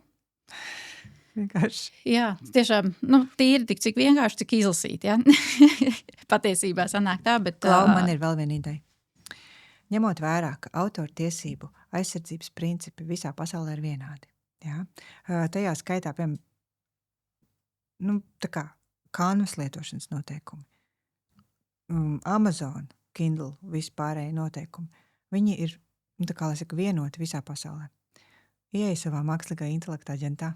Vienkārši. Jā, tiešām, tīri tik cik vienkārši, cik izlasīt, ja? Patiesībā sanāk tā, bet... Man ir vēl viena ideja. Ņemot vērā, ka autortiesību aizsardzības principi visā pasaulē ir vienādi. Ja? Tajā skaitā, piemēram, tā kā Canvas lietošanas noteikumi, Amazon, Kindle, vispārēji noteikumi, viņi ir, tā kā lai saka, vienoti visā pasaulē. Ieej savā mākslīgā intelekta aģentā,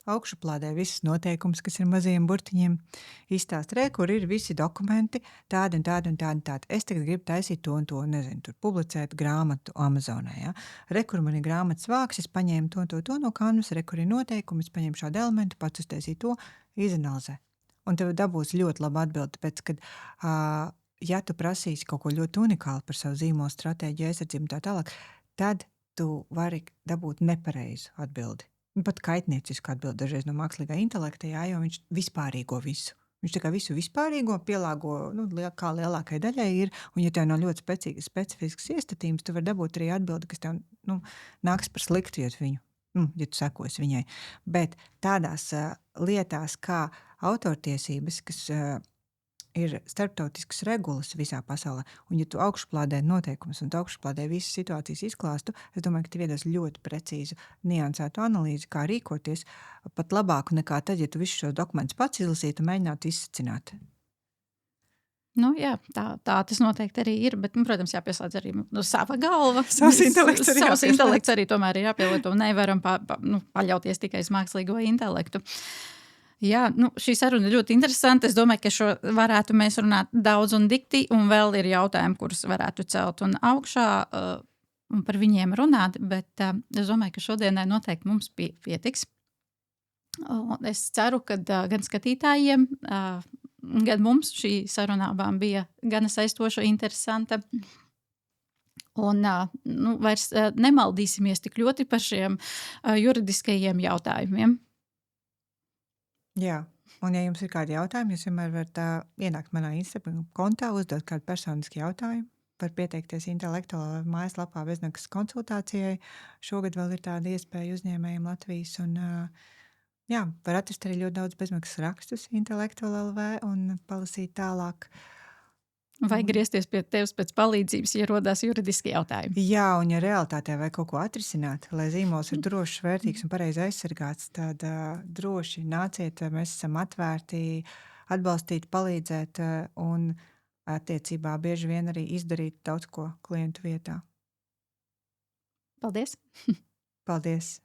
augšuplādē visas noteikumus, kas ir mazajiem burtiņiem, izstāst kur ir visi dokumenti, tādi un tādi un tādi un tādi. Es tagad gribu taisīt to un to, nezinu, tur publicēt grāmatu Amazonē, ja? Kur man ir grāmatas vāks, es paņēmu to no Canvas, kur ir noteikumi, es paņēmu šādu elementu, pats uztaisīju to, izanalizē. Un tev dabūs ļoti laba atbilde, pēc, kad, ja tu prasīsi kaut ko ļoti unikālu par savu zīmolu stratēģiju, aizsardzību tā tālāk, tad tu vari dabūt nepareizu atbildi. Pat kaitniecisku atbildi dažreiz no mākslīgā intelekta, jo viņš vispārīgo visu. Viņš tā kā visu vispārīgo pielāgo, kā lielākai daļai ir, un ja tev nav ļoti specifisks iestatījums, tu vari dabūt arī atbildi, kas tev nāks par sliktu, ja tu sekosi viņai. Bet tādās lietās kā autortiesības, kas ir starptautiskas regulas visā pasaulē, un ja tu augšuplādē noteikumus un tu augšuplādē visas situācijas izklāstu, es domāju, ka tev iedos ļoti precīzu, niansētu analīzi, kā rīkoties, pat labāku nekā tad, ja tu visus šos dokumentus pats izlasītu un mēģinātu izsacināt. Jā, tā tas noteikti arī ir, bet, protams, jāpieslēdz arī sava galva. Savs intelekts arī tomēr ir jāpielieto, nevaram paļauties tikai uz mākslīgo intelektu. Jā, šī saruna ir ļoti interesanta. Es domāju, ka šo varētu mēs runāt daudz un dikti, un vēl ir jautājumi, kurus varētu celt un augšā un par viņiem runāt, bet es domāju, ka šodienai noteikti mums pietiks. Es ceru, ka gan skatītājiem, gan mums šī saruna abām bija gan saistoša, interesanta. Un vairs nemaldīsimies tik ļoti par šiem juridiskajiem jautājumiem. Jā, un ja jums ir kādi jautājumi, jūs vienmēr varat ienākt manā Instagram kontā, uzdot kādu personisku jautājumu, var pieteikties intelektuālā mājaslapā bezmaksas konsultācijai. Šogad vēl ir tāda iespēja uzņēmējiem Latvijas, un var atrast arī ļoti daudz bezmaksas rakstus intelektuālā LV un palasīt tālāk. Vai griezties pie tevis pēc palīdzības, ja rodās juridiski jautājumi? Jā, un ja realitātē vai kaut ko atrisināt, lai zīmols ir drošs, vērtīgs un pareizi aizsargāts, tad droši nāciet, mēs esam atvērti atbalstīt, palīdzēt un attiecībā bieži vien arī izdarīt daudz ko klientu vietā. Paldies! Paldies!